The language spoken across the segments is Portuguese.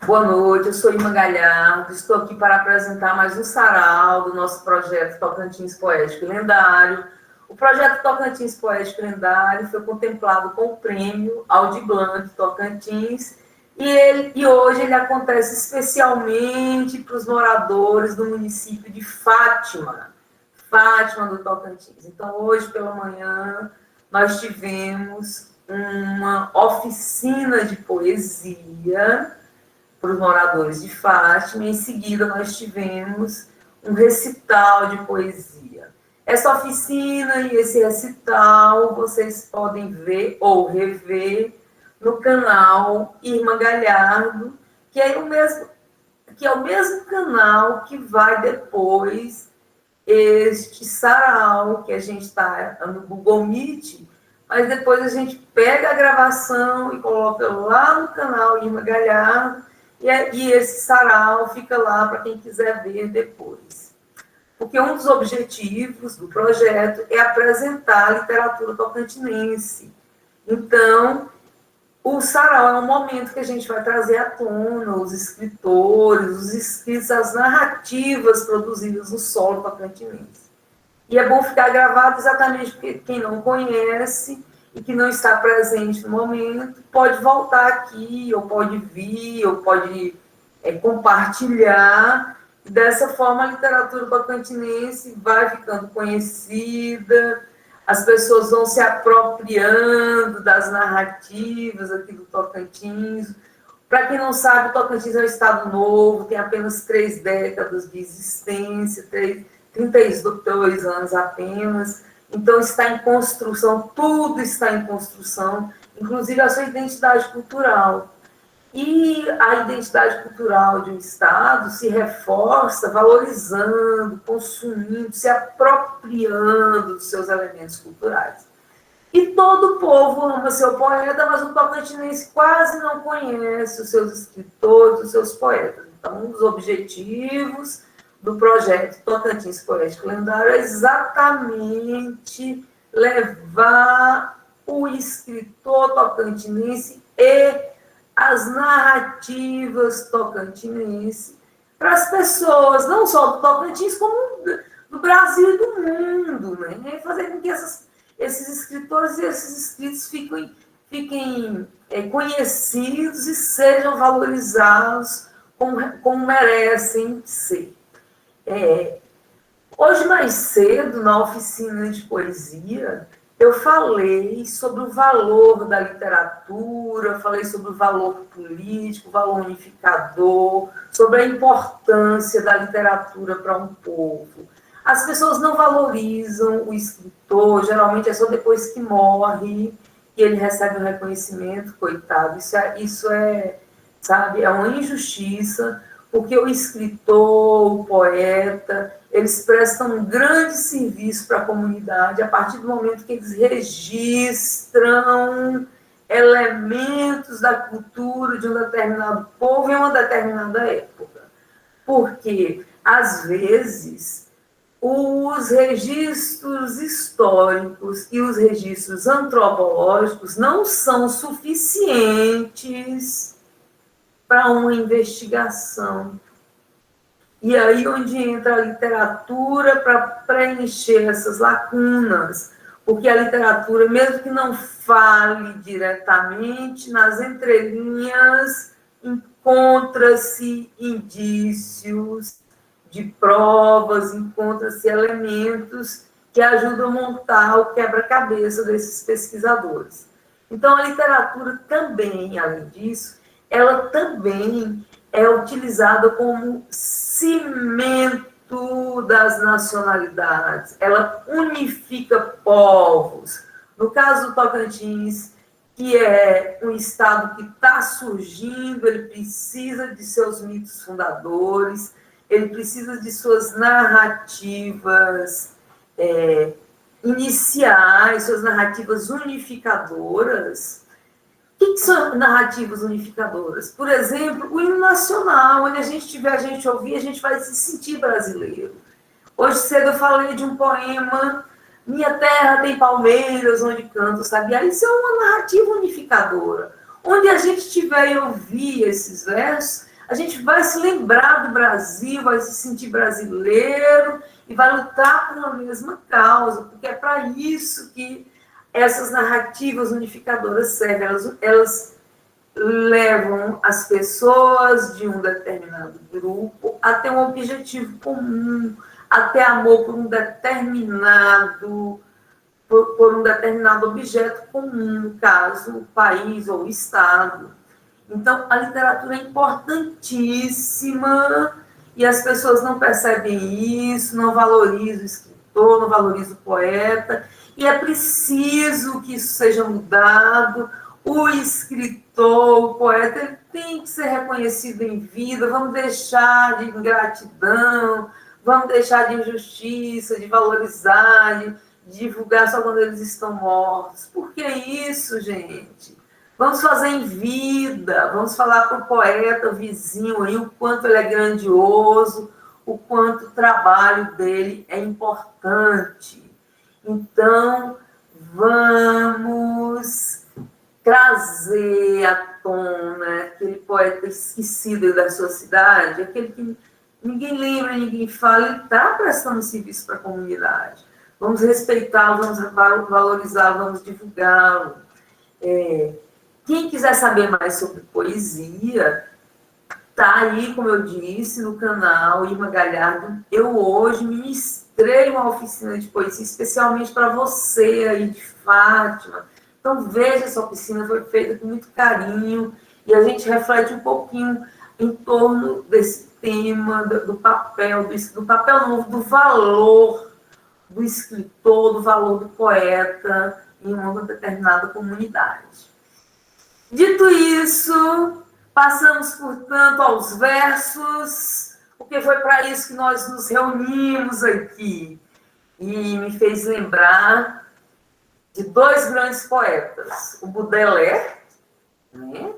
Boa noite, eu sou Irma Galhardo, estou aqui para apresentar mais um sarau do nosso projeto Tocantins Poético e Lendário. O projeto Tocantins Poético e Lendário foi contemplado com o prêmio Aldir Blanc Tocantins e hoje ele acontece especialmente para os moradores do município de Fátima do Tocantins. Então, hoje pela manhã, nós tivemos uma oficina de poesia para os moradores de Fátima, e em seguida nós tivemos um recital de poesia. Essa oficina e esse recital vocês podem ver ou rever no canal Irma Galhardo, que é o mesmo canal que vai depois este sarau, que a gente está no Google Meet, mas depois a gente pega a gravação e coloca lá no canal Irma Galhardo, e esse sarau fica lá para quem quiser ver depois. Porque um dos objetivos do projeto é apresentar a literatura tocantinense. Então, o sarau é um momento que a gente vai trazer à tona os escritores, os escritos, as narrativas produzidas no solo tocantinense. E é bom ficar gravado exatamente porque quem não conhece e que não está presente no momento pode voltar aqui, ou pode vir, ou pode compartilhar. E dessa forma, a literatura tocantinense vai ficando conhecida, as pessoas vão se apropriando das narrativas aqui do Tocantins. Para quem não sabe, o Tocantins é um estado novo, tem apenas 3 décadas de existência, 32 anos apenas. Então, está em construção, tudo está em construção, inclusive a sua identidade cultural. E a identidade cultural de um estado se reforça valorizando, consumindo, se apropriando dos seus elementos culturais. E todo povo ama seu poeta, mas o tocantinense quase não conhece os seus escritores, os seus poetas. Então, um dos objetivos do projeto Tocantins Poético Lendário é exatamente levar o escritor tocantinense e as narrativas tocantinenses para as pessoas, não só do Tocantins, como do Brasil e do mundo, né? Fazer com que esses escritores e esses escritos fiquem conhecidos e sejam valorizados como merecem ser. Hoje, mais cedo, na oficina de poesia, eu falei sobre o valor da literatura, falei sobre o valor político, o valor unificador, sobre a importância da literatura para um povo. As pessoas não valorizam o escritor, geralmente é só depois que morre que ele recebe um reconhecimento, coitado. Isso é, sabe, é uma injustiça, porque o escritor, o poeta, eles prestam um grande serviço para a comunidade a partir do momento que eles registram elementos da cultura de um determinado povo em uma determinada época. Porque, às vezes, os registros históricos e os registros antropológicos não são suficientes para uma investigação. E aí onde entra a literatura para preencher essas lacunas, porque a literatura, mesmo que não fale diretamente, nas entrelinhas encontra-se indícios de provas, encontra-se elementos que ajudam a montar o quebra-cabeça desses pesquisadores. Então, a literatura também, além disso, ela também é utilizada como cimento das nacionalidades, ela unifica povos. No caso do Tocantins, que é um estado que está surgindo, ele precisa de seus mitos fundadores, ele precisa de suas narrativas iniciais, suas narrativas unificadoras. O que são narrativas unificadoras? Por exemplo, o hino nacional, onde a gente ouvir, a gente vai se sentir brasileiro. Hoje cedo eu falei de um poema Minha terra tem palmeiras onde canta o sabiá. Isso é uma narrativa unificadora. Onde a gente estiver e ouvir esses versos, a gente vai se lembrar do Brasil, vai se sentir brasileiro e vai lutar por uma mesma causa, porque é para isso que essas narrativas unificadoras servem. Elas levam as pessoas de um determinado grupo a ter um objetivo comum, a ter amor por um determinado objeto comum, no caso, o país ou o Estado. Então, a literatura é importantíssima e as pessoas não percebem isso, não valorizam o escritor, não valorizam o poeta, e é preciso que isso seja mudado. O escritor, o poeta, ele tem que ser reconhecido em vida. Vamos deixar de ingratidão, vamos deixar de injustiça, de valorizar, de divulgar só quando eles estão mortos. Por que isso, gente? Vamos fazer em vida, vamos falar para o poeta, o vizinho aí, o quanto ele é grandioso, o quanto o trabalho dele é importante. Então, vamos trazer à tona aquele poeta esquecido da sua cidade, aquele que ninguém lembra, ninguém fala, ele está prestando serviço para a comunidade. Vamos respeitá-lo, vamos valorizá-lo, vamos divulgá-lo. Quem quiser saber mais sobre poesia, tá aí, como eu disse, no canal Irma Galhardo. Eu hoje ministrei uma oficina de poesia especialmente para você aí de Fátima. Então veja, essa oficina foi feita com muito carinho e a gente reflete um pouquinho em torno desse tema, do papel, do valor do escritor, do valor do poeta em uma determinada comunidade. Dito isso, passamos, portanto, aos versos, porque foi para isso que nós nos reunimos aqui. E me fez lembrar de dois grandes poetas. O Baudelaire, né?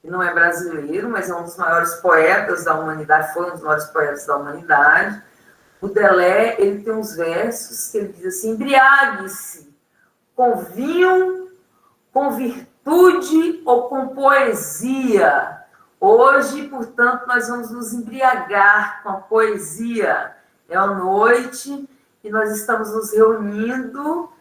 Que não é brasileiro, mas é um dos maiores poetas da humanidade, foi um dos maiores poetas da humanidade. O Baudelaire, ele tem uns versos que ele diz assim: embriague-se com vinho, com virtude ou com poesia. Hoje, portanto, nós vamos nos embriagar com a poesia. É a noite e nós estamos nos reunindo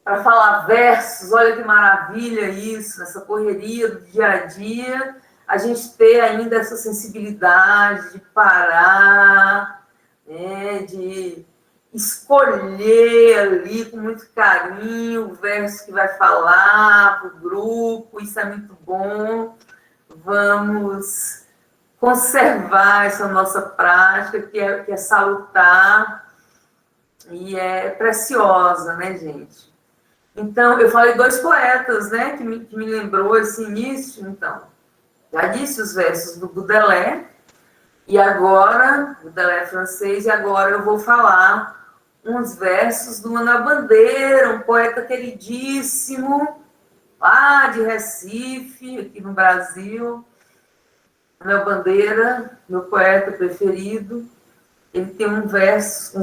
para falar versos. Olha que maravilha isso, nessa correria do dia a dia, a gente ter ainda essa sensibilidade de parar, né, de escolher ali com muito carinho o verso que vai falar para o grupo. Isso é muito bom. Vamos conservar essa nossa prática, que é salutar e é preciosa, né, gente? Então, eu falei dois poetas, né, que me lembrou esse início. Então, já disse os versos do Baudelaire, e agora, Baudelaire é francês, e agora eu vou falar uns versos do Manuel Bandeira, um poeta queridíssimo, lá de Recife, aqui no Brasil. Manuel Bandeira, meu poeta preferido, ele tem uns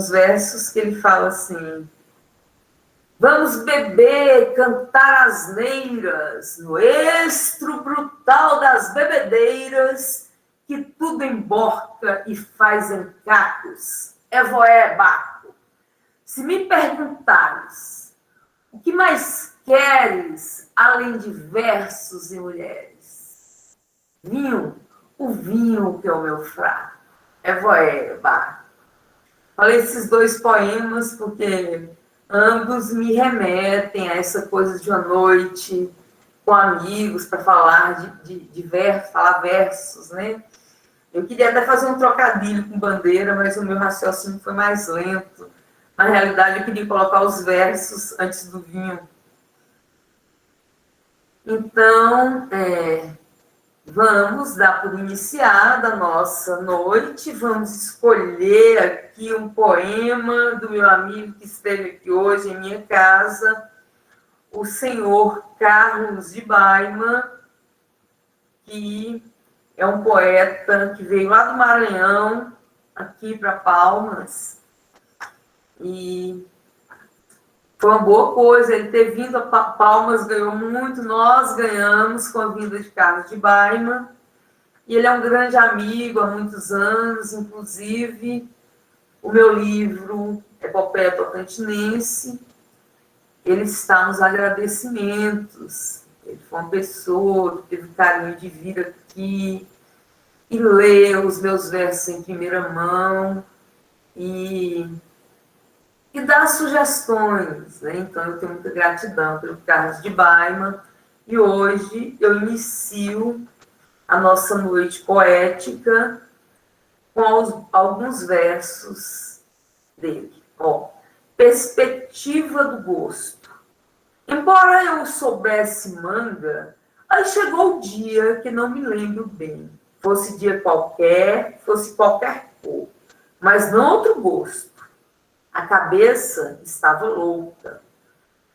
versos que ele fala assim: vamos beber, cantar asneiras, no estro brutal das bebedeiras, que tudo emborca e faz em cacos. É voé, Baco. Se me perguntares, o que mais queres, além de versos e mulheres? Vinho, o vinho que é o meu fraco. É voé, Baco. Falei esses dois poemas porque ambos me remetem a essa coisa de uma noite com amigos para falar de versos, falar versos, né? Eu queria até fazer um trocadilho com Bandeira, mas o meu raciocínio foi mais lento. Na realidade, eu queria colocar os versos antes do vinho. Então, vamos dar por iniciada a nossa noite, vamos escolher aqui um poema do meu amigo que esteve aqui hoje em minha casa, o senhor Carlos de Baima, que é um poeta que veio lá do Maranhão, aqui para Palmas, e Foi uma boa coisa ele ter vindo a Palmas, ganhou muito, nós ganhamos com a vinda de Carlos de Baima, e ele é um grande amigo há muitos anos, inclusive o meu livro Epopeia Tocantinense, ele está nos agradecimentos. Ele foi uma pessoa que teve carinho de vir aqui e ler os meus versos em primeira mão e dar sugestões, né? Então, eu tenho muita gratidão pelo Carlos de Baima, e hoje eu inicio a nossa noite poética com alguns versos dele. Ó, perspectiva do gosto. Embora eu soubesse manga, aí chegou o dia que não me lembro bem. Fosse dia qualquer, fosse qualquer cor, mas não outro gosto. A cabeça estava louca.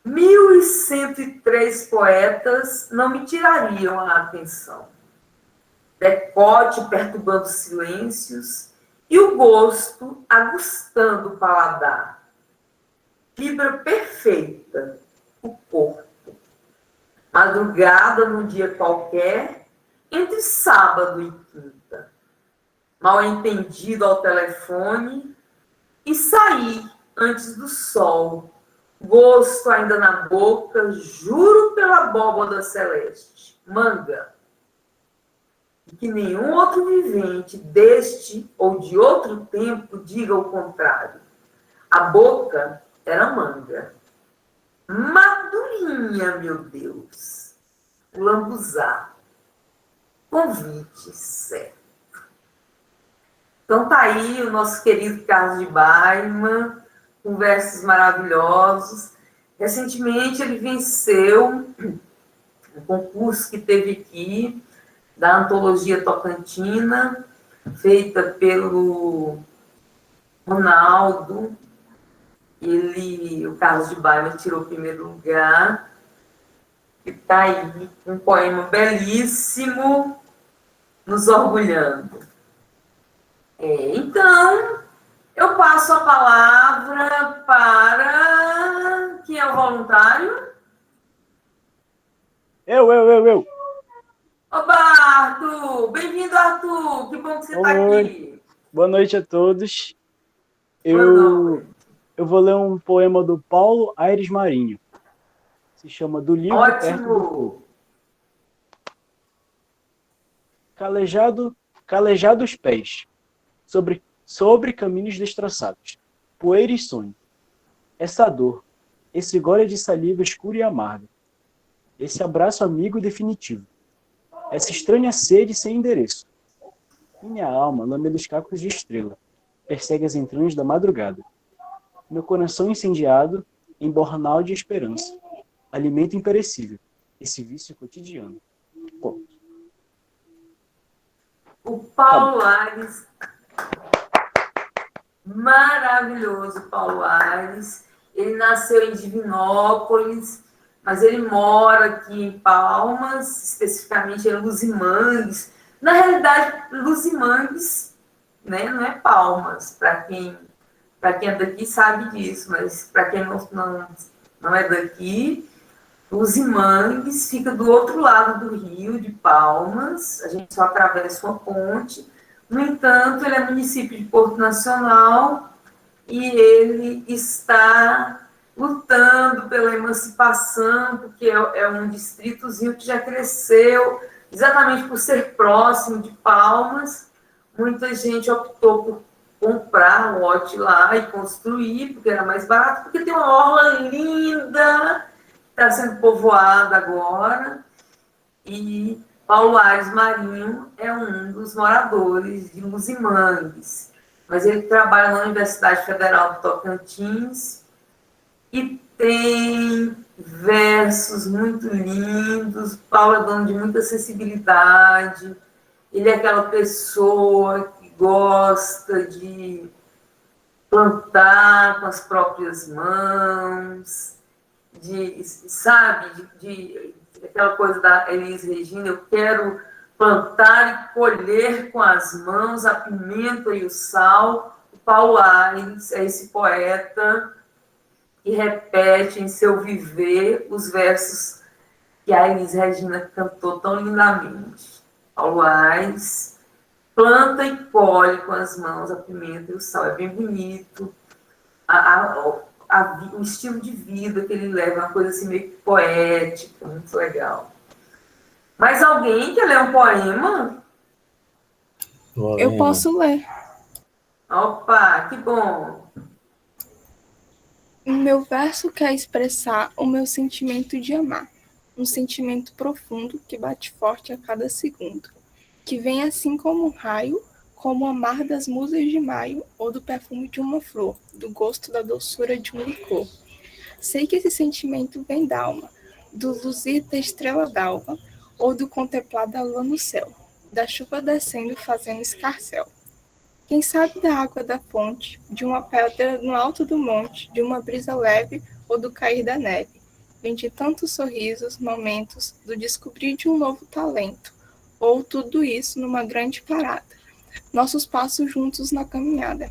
1.103 poetas não me tirariam a atenção. Decote perturbando silêncios e o gosto aguçando o paladar. Fibra perfeita, o corpo. Madrugada num dia qualquer, entre sábado e quinta. Mal entendido ao telefone e saí antes do sol. Gosto ainda na boca, juro pela abóbada celeste. Manga. E que nenhum outro vivente deste ou de outro tempo diga o contrário. A boca era manga. Madurinha, meu Deus. Lambuzá. Convite certo. Então tá aí o nosso querido Carlos de Baima, com versos maravilhosos. Recentemente ele venceu um concurso que teve aqui, da Antologia Tocantina, feita pelo Ronaldo. O Carlos de Baima tirou o primeiro lugar. E está aí um poema belíssimo, nos orgulhando. Então, eu passo a palavra para... Quem é o voluntário? Eu. Oba, Arthur! Bem-vindo, Arthur! Que bom que você está aqui. Boa noite a todos. Boa noite. Eu vou ler um poema do Paulo Aires Marinho. Se chama Do Livro Ótimo. Perto do Fogo. Calejado os pés, sobre caminhos destroçados, poeira e sonho. Essa dor, esse gole de saliva escura e amarga, esse abraço amigo definitivo, essa estranha sede sem endereço. Minha alma lame os cacos de estrela, persegue as entranhas da madrugada. Meu coração incendiado, em bornal de esperança, alimento imperecível, esse vício cotidiano. Ponto. O Paulo Aires, maravilhoso Paulo Aires. Ele nasceu em Divinópolis, mas ele mora aqui em Palmas, especificamente em Luzimangues. Na realidade, Luzimangues, né, não é Palmas, para quem é daqui sabe disso, mas para quem não é daqui, Luzimangues fica do outro lado do rio, de Palmas, a gente só atravessa uma ponte. No entanto, ele é município de Porto Nacional e ele está lutando pela emancipação, porque é um distritozinho que já cresceu, exatamente por ser próximo de Palmas. Muita gente optou por comprar um lote lá e construir, porque era mais barato, porque tem uma orla linda, está sendo povoada agora, e Paulo Aires Marinho é um dos moradores de Luzimangues, mas ele trabalha na Universidade Federal do Tocantins e tem versos muito lindos. Paulo é dono de muita sensibilidade, ele é aquela pessoa que gosta de plantar com as próprias mãos, aquela coisa da Elis Regina, eu quero plantar e colher com as mãos a pimenta e o sal. O Paulo Aires é esse poeta e repete em seu viver os versos que a Elis Regina cantou tão lindamente. Paulo Aires planta e colhe com as mãos a pimenta e o sal. É bem bonito. O estilo de vida que ele leva, uma coisa assim meio poética, muito legal. Mas alguém quer ler um poema? Eu posso ler. Opa, que bom! O meu verso quer expressar o meu sentimento de amar, um sentimento profundo que bate forte a cada segundo, que vem assim como um raio, como o amar das musas de maio ou do perfume de uma flor, do gosto da doçura de um licor. Sei que esse sentimento vem da alma, do luzir da estrela d'alva ou do contemplar da lua no céu, da chuva descendo fazendo escarcéu. Quem sabe da água da fonte, de uma pedra no alto do monte, de uma brisa leve ou do cair da neve. Vem de tantos sorrisos, momentos, do descobrir de um novo talento, ou tudo isso numa grande parada. Nossos passos juntos na caminhada.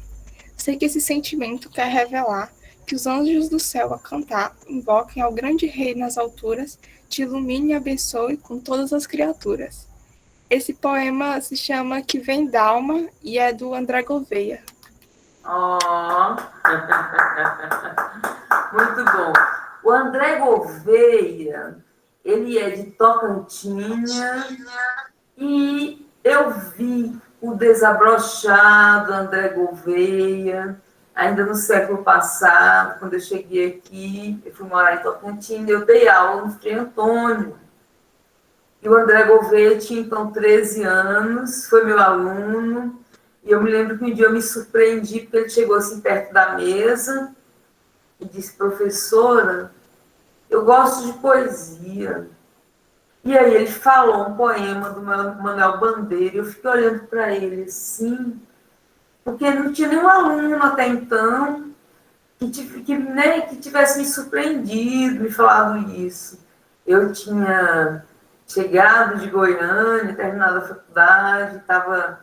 Sei que esse sentimento quer revelar que os anjos do céu a cantar invoquem ao grande rei nas alturas, te ilumine e abençoe com todas as criaturas. Esse poema se chama Que Vem d'Alma e é do André Gouveia. Oh. Muito bom. O André Gouveia, ele é de Tocantinha e eu vi o desabrochado André Gouveia ainda no século passado, quando eu cheguei aqui, eu fui morar em Tocantinha, eu dei aula no Frei Antônio. E o André Gouveia tinha, então, 13 anos, foi meu aluno, e eu me lembro que um dia eu me surpreendi, porque ele chegou assim perto da mesa e disse, professora, eu gosto de poesia. E aí ele falou um poema do Manuel Bandeira, e eu fiquei olhando para ele assim, porque não tinha nenhum aluno até então que tivesse me surpreendido, me falado isso. Eu tinha chegado de Goiânia, terminado a faculdade, estava,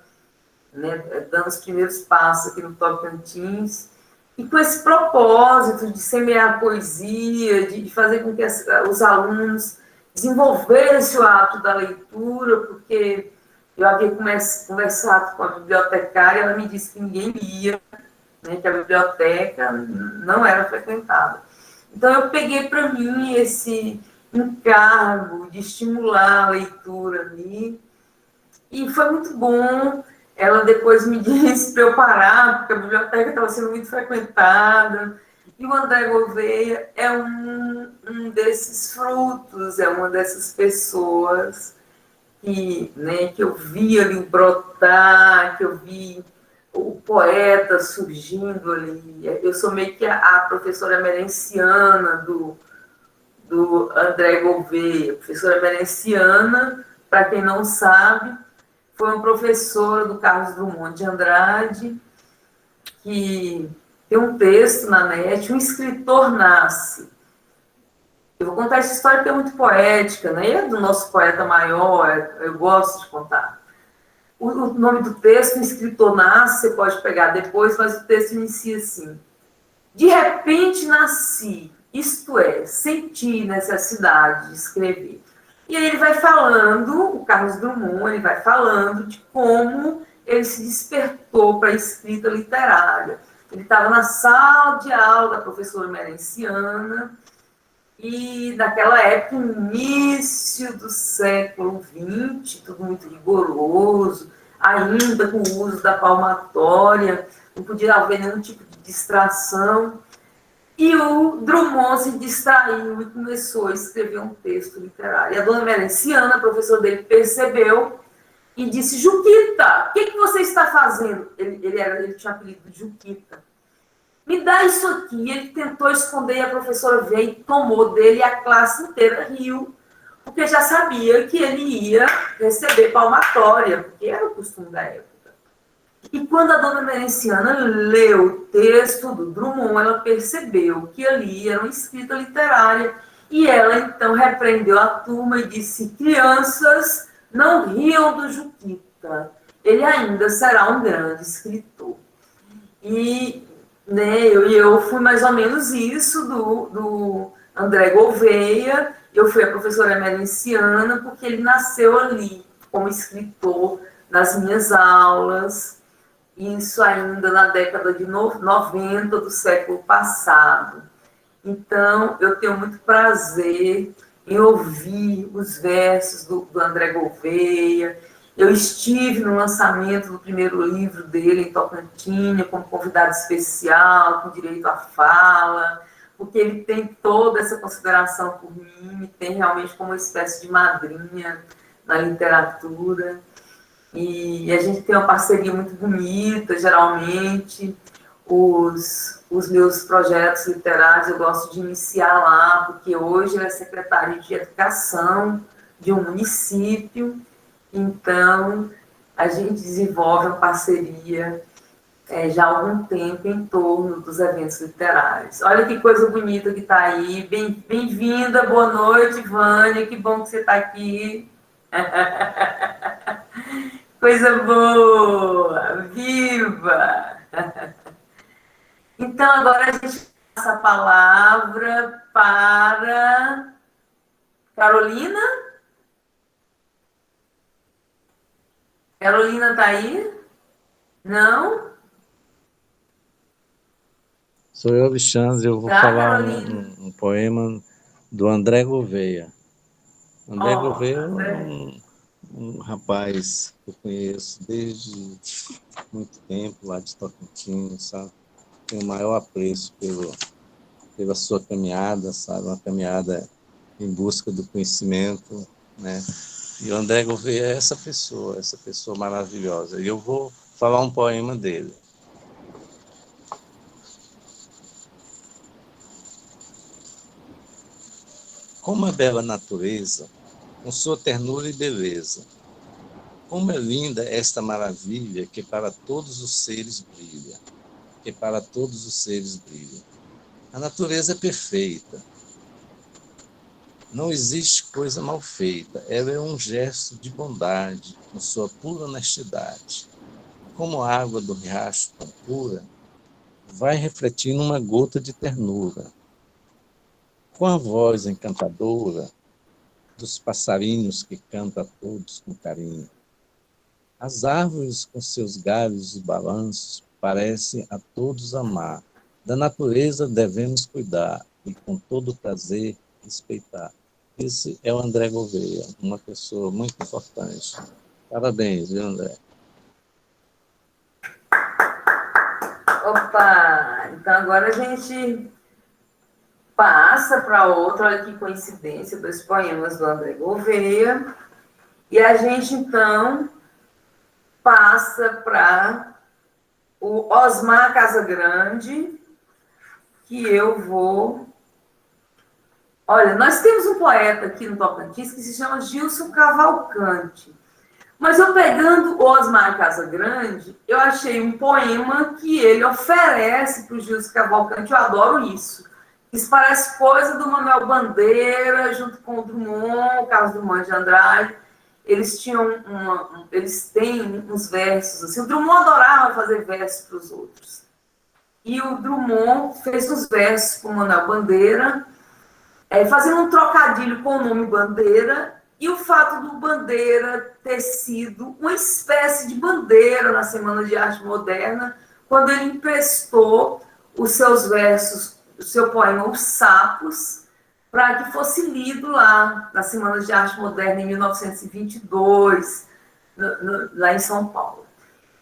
né, dando os primeiros passos aqui no Tocantins, e com esse propósito de semear poesia, de fazer com que os alunos desenvolvessem o hábito da leitura, porque eu havia conversado com a bibliotecária, ela me disse que ninguém lia, né, que a biblioteca não era frequentada. Então eu peguei para mim esse encargo de estimular a leitura ali, e foi muito bom. Ela depois me disse para eu parar, porque a biblioteca estava sendo muito frequentada, e o André Gouveia é um desses frutos, é uma dessas pessoas que, né, que eu vi ali brotar, que eu vi o poeta surgindo ali. Eu sou meio que a professora merenciana do André Gouveia. Professora merenciana, para quem não sabe, foi uma professora do Carlos Drummond de Andrade, que tem um texto na net, Um Escritor Nasce. Eu vou contar essa história que é muito poética, né? E é do nosso poeta maior, eu gosto de contar. O nome do texto, Um Escritor Nasce, você pode pegar depois, mas o texto inicia assim. De repente nasci, isto é, senti necessidade de escrever. E aí ele vai falando, o Carlos Drummond, ele vai falando de como ele se despertou para a escrita literária. Ele estava na sala de aula da professora merenciana, e naquela época, início do século XX, tudo muito rigoroso, ainda com o uso da palmatória, não podia haver nenhum tipo de distração. E o Drummond se distraiu e começou a escrever um texto literário. E a dona Merenciana, a professora dele, percebeu e disse, Juquita, o que você está fazendo? Ele tinha apelido de Juquita. Me dá isso aqui. Ele tentou esconder e a professora veio e tomou dele, e a classe inteira riu, porque já sabia que ele ia receber palmatória, porque era o costume da época. E quando a dona Merenciana leu o texto do Drummond, ela percebeu que ali era uma escrita literária, e ela então repreendeu a turma e disse, crianças, não riam do Juquita, ele ainda será um grande escritor. E né? Eu fui mais ou menos isso do André Gouveia. Eu fui a professora emericiana porque ele nasceu ali como escritor nas minhas aulas, isso ainda na década de 90 do século passado. Então, eu tenho muito prazer em ouvir os versos do André Gouveia. Eu estive no lançamento do primeiro livro dele em Tocantins, como convidado especial, com direito à fala, porque ele tem toda essa consideração por mim, me tem realmente como uma espécie de madrinha na literatura. E a gente tem uma parceria muito bonita, geralmente. Os meus projetos literários eu gosto de iniciar lá, porque hoje ele é secretário de Educação de um município, então a gente desenvolve uma parceria já há algum tempo em torno dos eventos literários. Olha que coisa bonita que está aí, bem-vinda, boa noite, Vânia, que bom que você está aqui. Coisa boa, viva! Então, agora a gente passa a palavra para Carolina. Carolina está aí? Não? Sou eu, Alexandre, eu vou falar um poema do André Gouveia. André Gouveia é um rapaz que eu conheço desde muito tempo, lá de Tocantins, sabe? Tenho o maior apreço pela sua caminhada, sabe? Uma caminhada em busca do conhecimento, né? E o André Gouveia é essa pessoa maravilhosa. E eu vou falar um poema dele. Como a bela natureza, com sua ternura e beleza. Como é linda esta maravilha que para todos os seres brilha. Que para todos os seres brilha. A natureza é perfeita. Não existe coisa mal feita. Ela é um gesto de bondade, com sua pura honestidade. Como a água do riacho tão pura, vai refletindo uma gota de ternura. Com a voz encantadora dos passarinhos que cantam a todos com carinho. As árvores com seus galhos e balanços parecem a todos amar. Da natureza devemos cuidar e com todo prazer respeitar. Esse é o André Gouveia, uma pessoa muito importante. Parabéns, viu, André? Opa! Então agora a gente passa para outro, olha que coincidência, dois poemas do André Gouveia. E a gente, então, passa para o Osmar Casagrande, que eu vou... Olha, nós temos um poeta aqui no Tocantins que se chama Gilson Cavalcante. Mas eu pegando o Osmar Casagrande, eu achei um poema que ele oferece para o Gilson Cavalcante, eu adoro isso. Isso parece coisa do Manuel Bandeira, junto com o Drummond, o Carlos Drummond de Andrade. Eles têm uns versos assim. O Drummond adorava fazer versos para os outros. E o Drummond fez uns versos para o Manuel Bandeira, fazendo um trocadilho com o nome Bandeira, e o fato do Bandeira ter sido uma espécie de bandeira na Semana de Arte Moderna, quando ele emprestou os seus versos, o seu poema Os Sapos, para que fosse lido lá na Semana de Arte Moderna em 1922, lá em São Paulo.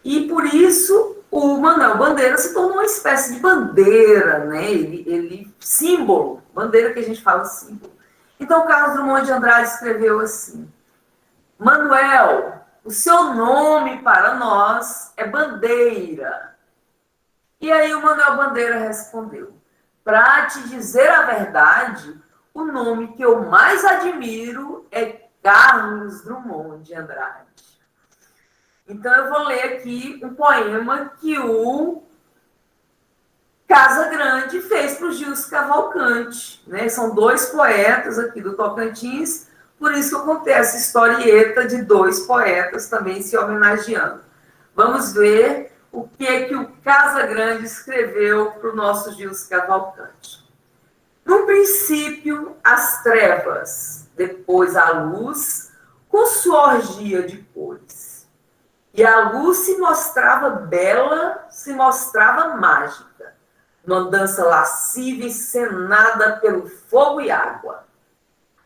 E por isso o Manuel Bandeira se tornou uma espécie de bandeira, né? Ele símbolo, bandeira que a gente fala símbolo. Então Carlos Drummond de Andrade escreveu assim: Manuel, o seu nome para nós é bandeira. E aí o Manuel Bandeira respondeu: para te dizer a verdade, o nome que eu mais admiro é Carlos Drummond de Andrade. Então eu vou ler aqui um poema que o Casagrande fez para o Gilson Cavalcante, né? São dois poetas aqui do Tocantins, por isso que eu contei essa historieta de dois poetas também se homenageando. Vamos ver o que o Casagrande escreveu para o nosso Gilson Cavalcante. No princípio, as trevas, depois a luz, com sua orgia de cores. E a luz se mostrava bela, se mostrava mágica, numa dança lasciva encenada pelo fogo e água.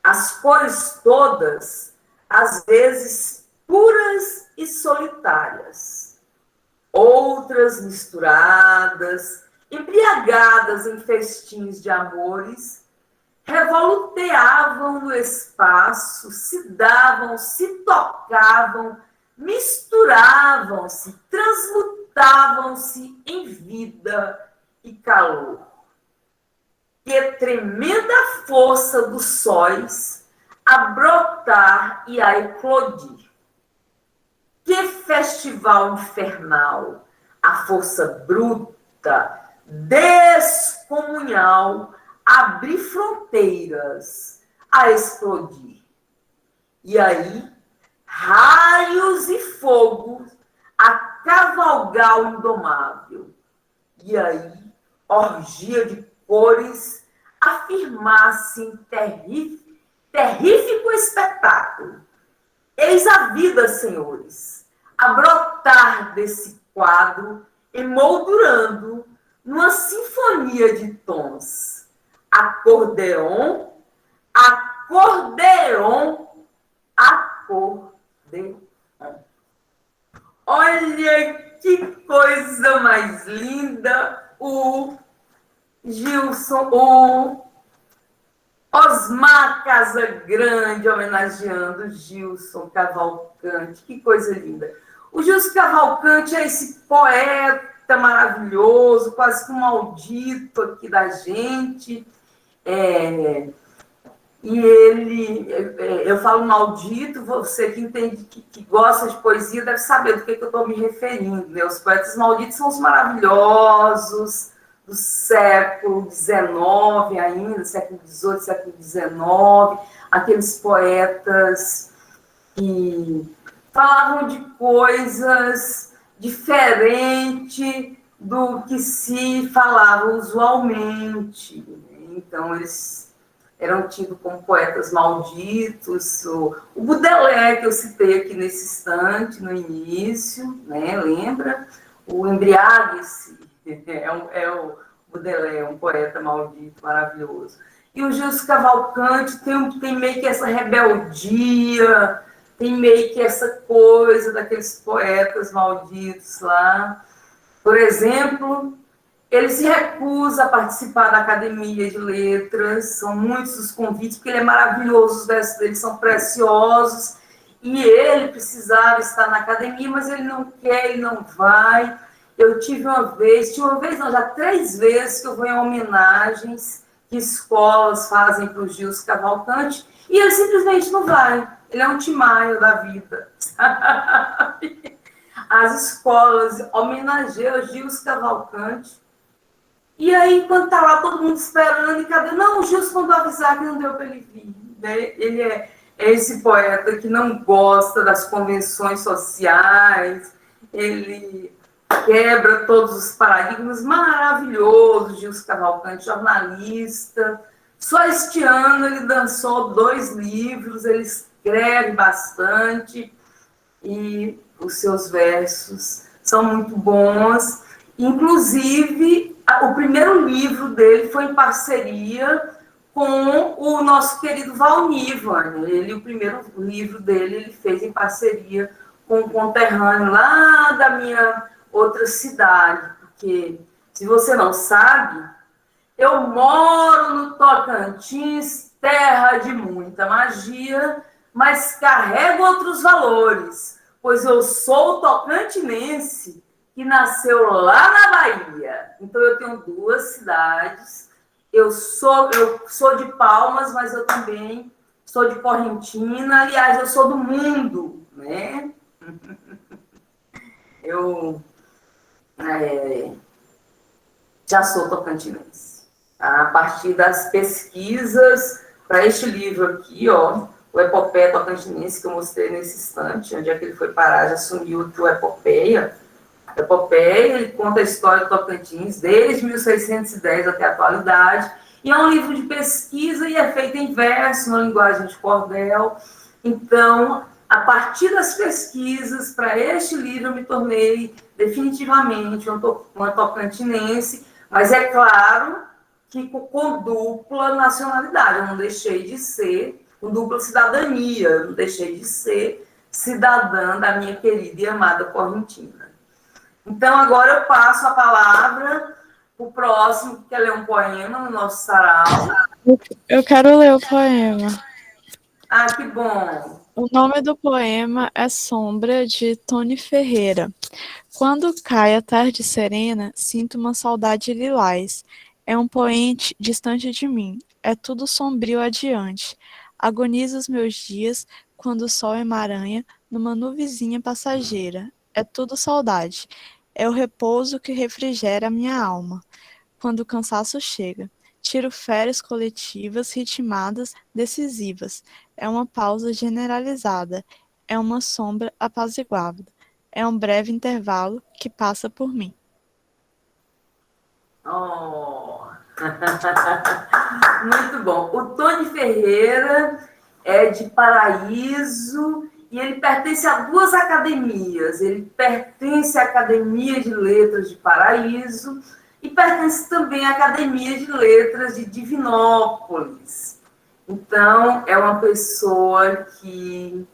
As cores todas, às vezes puras e solitárias, outras misturadas, embriagadas em festins de amores, revoluteavam no espaço, se davam, se tocavam, misturavam-se, transmutavam-se em vida e calor. Que tremenda força dos sóis a brotar e a eclodir. Que festival infernal, a força bruta, descomunal, abrir fronteiras, a explodir. E aí, raios e fogo a cavalgar o indomável. E aí, orgia de cores afirmasse em terrífico espetáculo. Eis a vida, senhores, a brotar desse quadro, emoldurando numa sinfonia de tons. Acordeon, acordeon, acordeon. Olha que coisa mais linda, o Gilson, o Osmar Casagrande homenageando o Gilson Cavalcante. Que coisa linda. O Gilson Cavalcante é esse poeta maravilhoso, quase que um maldito aqui da gente. E ele, eu falo maldito, você que entende, que gosta de poesia, deve saber do que eu estou me referindo, né? Os poetas malditos são os maravilhosos, do século XIX ainda, século XVIII, século XIX, aqueles poetas que falavam de coisas diferentes do que se falava usualmente. Então, eles eram tidos como poetas malditos. O Baudelaire, que eu citei aqui nesse instante, no início, né, lembra? O Embriague-se, o Baudelaire, um poeta maldito, maravilhoso. E o Gilson Cavalcante tem meio que essa rebeldia, tem meio que essa coisa daqueles poetas malditos lá. Por exemplo, ele se recusa a participar da Academia de Letras, são muitos os convites, porque ele é maravilhoso, os versos dele são preciosos, e ele precisava estar na academia, mas ele não quer, ele não vai. Eu tive uma vez não, já 3 vezes que eu vou em homenagens que escolas fazem para o Gilson Cavalcante, e ele simplesmente não vai. Ele é um Timaya da vida. As escolas homenageiam o Gilson Cavalcante, e aí, quando tá lá todo mundo esperando, e cadê? Não, o Gilson mandou avisar que não deu para ele vir. Né? Ele é esse poeta que não gosta das convenções sociais, ele quebra todos os paradigmas. Maravilhoso, Gilson Cavalcante, jornalista. Só este ano ele lançou 2 livros, ele escreve bastante, e os seus versos são muito bons. Inclusive, o primeiro livro dele foi em parceria com o nosso querido Valnivan. O primeiro livro dele ele fez em parceria com um conterrâneo lá da minha outra cidade, porque, se você não sabe, eu moro no Tocantins, terra de muita magia, mas carrego outros valores, pois eu sou tocantinense que nasceu lá na Bahia. Então, eu tenho 2 cidades. Eu sou de Palmas, mas eu também sou de Correntina. Aliás, eu sou do mundo, né? Eu já sou tocantinense. A partir das pesquisas para este livro aqui, ó, o Epopeia Tocantinense, que eu mostrei nesse instante, onde é que ele foi parar, já sumiu o Epopeia. Epopeia, ele conta a história do Tocantins desde 1610 até a atualidade, e é um livro de pesquisa e é feito em verso, uma linguagem de cordel. Então, a partir das pesquisas para este livro, eu me tornei definitivamente uma tocantinense, mas é claro que com dupla nacionalidade, eu não deixei de ser, com dupla cidadania, eu não deixei de ser cidadã da minha querida e amada Correntina. Então, agora eu passo a palavra para o próximo, que quer ler um poema no nosso sarau. Eu quero ler o poema. Ah, que bom! O nome do poema é Sombra, de Tony Ferreira. Quando cai a tarde serena, sinto uma saudade lilás. É um poente distante de mim, é tudo sombrio adiante. Agoniza os meus dias quando o sol emaranha numa nuvezinha passageira. É tudo saudade, é o repouso que refrigera a minha alma. Quando o cansaço chega, tiro férias coletivas, ritmadas, decisivas. É uma pausa generalizada, é uma sombra apaziguada. É um breve intervalo que passa por mim. Oh. Muito bom. O Tony Ferreira é de Paraíso e ele pertence a duas academias. Ele pertence à Academia de Letras de Paraíso e pertence também à Academia de Letras de Divinópolis. Então, é uma pessoa que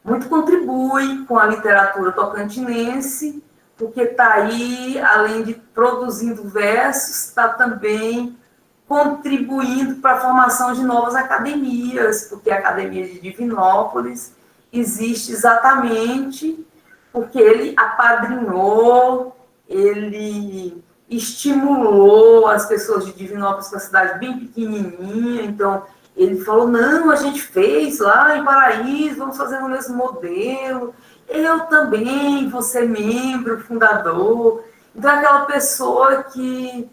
muito contribui com a literatura tocantinense, porque está aí, além de produzindo versos, está também contribuindo para a formação de novas academias, porque a Academia de Divinópolis existe exatamente porque ele apadrinhou, ele estimulou as pessoas de Divinópolis, que é uma cidade bem pequenininha, então ele falou, não, a gente fez lá em Paraíso, vamos fazer o mesmo modelo. Eu também vou ser membro, fundador. Então, é aquela pessoa que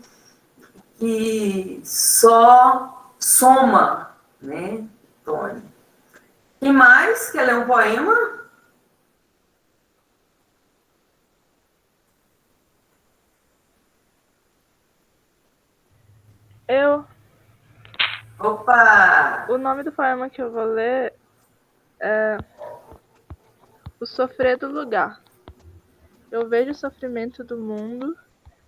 só soma, né, Tony? Quem mais quer ler um poema? Eu. Opa! O nome do poema que eu vou ler é O Sofrer do Lugar. Eu vejo o sofrimento do mundo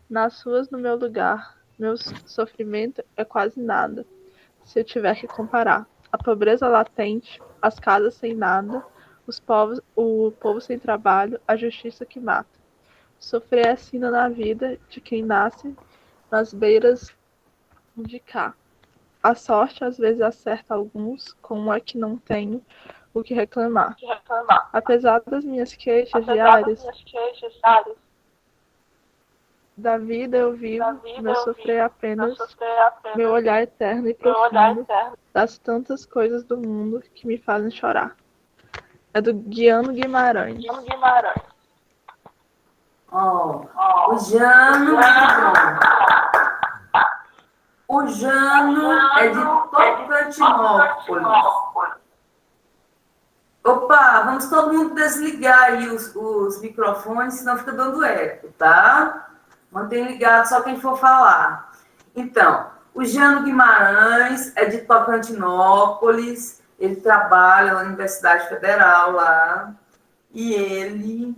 nas ruas no meu lugar. Meu sofrimento é quase nada, se eu tiver que comparar. A pobreza latente, as casas sem nada, o povo sem trabalho, a justiça que mata. Sofrer é sina na vida de quem nasce nas beiras de cá. A sorte às vezes acerta alguns, como é que não tenho o que reclamar. Apesar das minhas queixas diárias, da vida eu vivo, meu sofrer é apenas meu olhar eterno e profundo das tantas coisas do mundo que me fazem chorar. É do Guiano Guimarães. O Jano, o Jano é de Tocantinópolis. Opa, vamos todo mundo desligar aí os microfones, senão fica dando eco, tá? Mantém ligado só quem for falar. Então, o Jano Guimarães é de Tocantinópolis, ele trabalha na Universidade Federal lá, e ele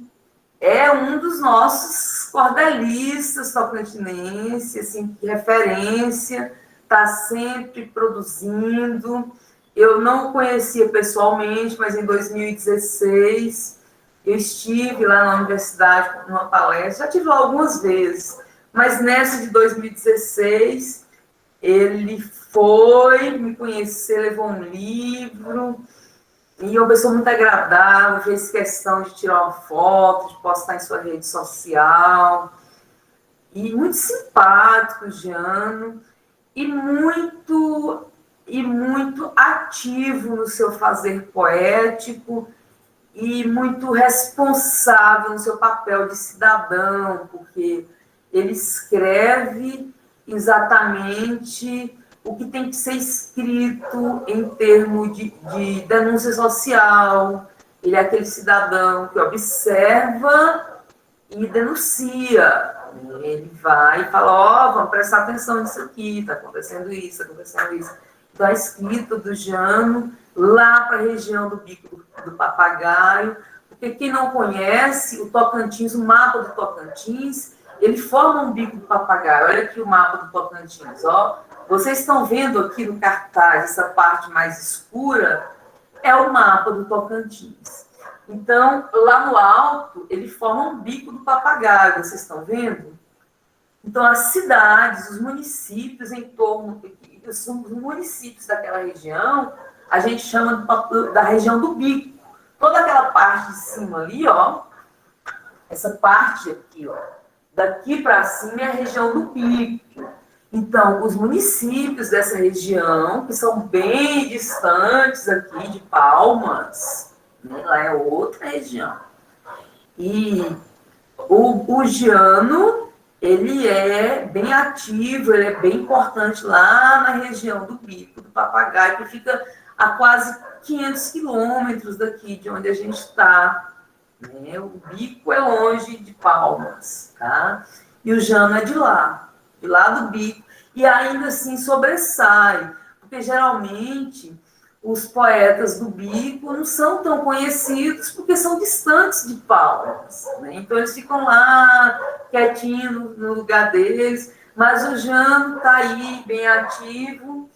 é um dos nossos cordelistas tocantinenses, assim, de referência, está sempre produzindo. Eu não o conhecia pessoalmente, mas em 2016 eu estive lá na universidade numa palestra, já estive lá algumas vezes, mas nessa de 2016 ele foi me conhecer, levou um livro, e é uma pessoa muito agradável, fez questão de tirar uma foto, de postar em sua rede social, e muito simpático, Giano, e muito ativo no seu fazer poético, e muito responsável no seu papel de cidadão, porque ele escreve exatamente o que tem que ser escrito em termos de denúncia social. Ele é aquele cidadão que observa e denuncia. Ele vai e fala, ó, vamos prestar atenção nisso aqui, está acontecendo isso, está acontecendo isso. Então, a escrita do Jano, lá para a região do Bico do Papagaio, porque quem não conhece o Tocantins, o mapa do Tocantins, ele forma um bico do papagaio. Olha aqui o mapa do Tocantins, ó. Vocês estão vendo aqui no cartaz, essa parte mais escura, é o mapa do Tocantins. Então, lá no alto, ele forma um bico do papagaio, vocês estão vendo? Então, as cidades, os municípios em torno, os municípios daquela região, a gente chama da região do bico. Toda aquela parte de cima ali, ó, essa parte aqui, ó, daqui para cima é a região do bico. Então, os municípios dessa região, que são bem distantes aqui de Palmas, né, lá é outra região. E o Jano, ele é bem ativo, ele é bem importante lá na região do Bico do Papagaio, que fica a quase 500 quilômetros daqui de onde a gente está. Né? O Bico é longe de Palmas, tá? E o Jano é de lá do Bico, e ainda assim sobressai, porque geralmente os poetas do Bico não são tão conhecidos porque são distantes de Palmas, né? Então eles ficam lá, quietinhos no lugar deles, mas o Jano está aí, bem ativo,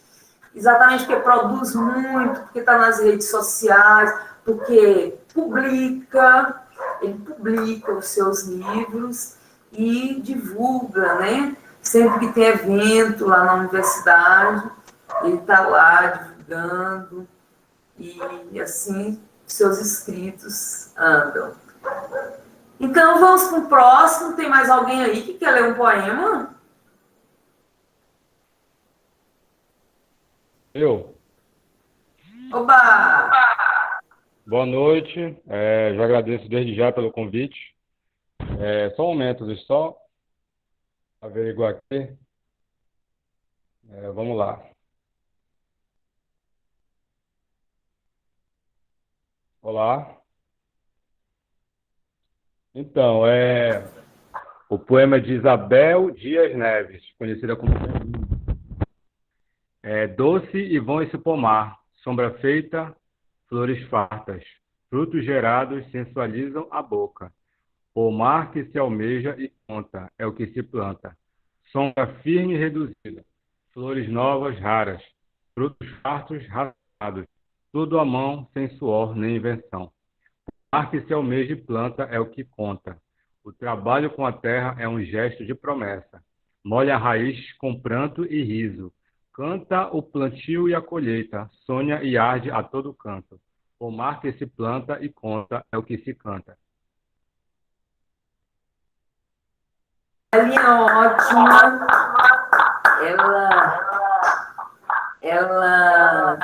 exatamente porque produz muito, porque está nas redes sociais, porque ele publica os seus livros e divulga, né? Sempre que tem evento lá na universidade, ele está lá divulgando, e assim seus escritos andam. Então, vamos para o próximo. Tem mais alguém aí que quer ler um poema? Eu. Oba! Boa noite. Já agradeço desde já pelo convite. Só um momento, deixa eu só averiguar aqui. Vamos lá. Olá. Então, o poema é de Isabel Dias Neves, conhecida como Doce e vão esse pomar, sombra feita, flores fartas, frutos gerados sensualizam a boca. Pomar que se almeja e conta, é o que se planta. Sombra firme e reduzida, flores novas, raras, frutos fartos, raçados, tudo à mão, sem suor nem invenção. Pomar que se almeja e planta é o que conta. O trabalho com a terra é um gesto de promessa. Molha a raiz com pranto e riso. Canta o plantio e a colheita, sonha e arde a todo canto. Pomar que se planta e conta é o que se canta. Belinha ótima, ela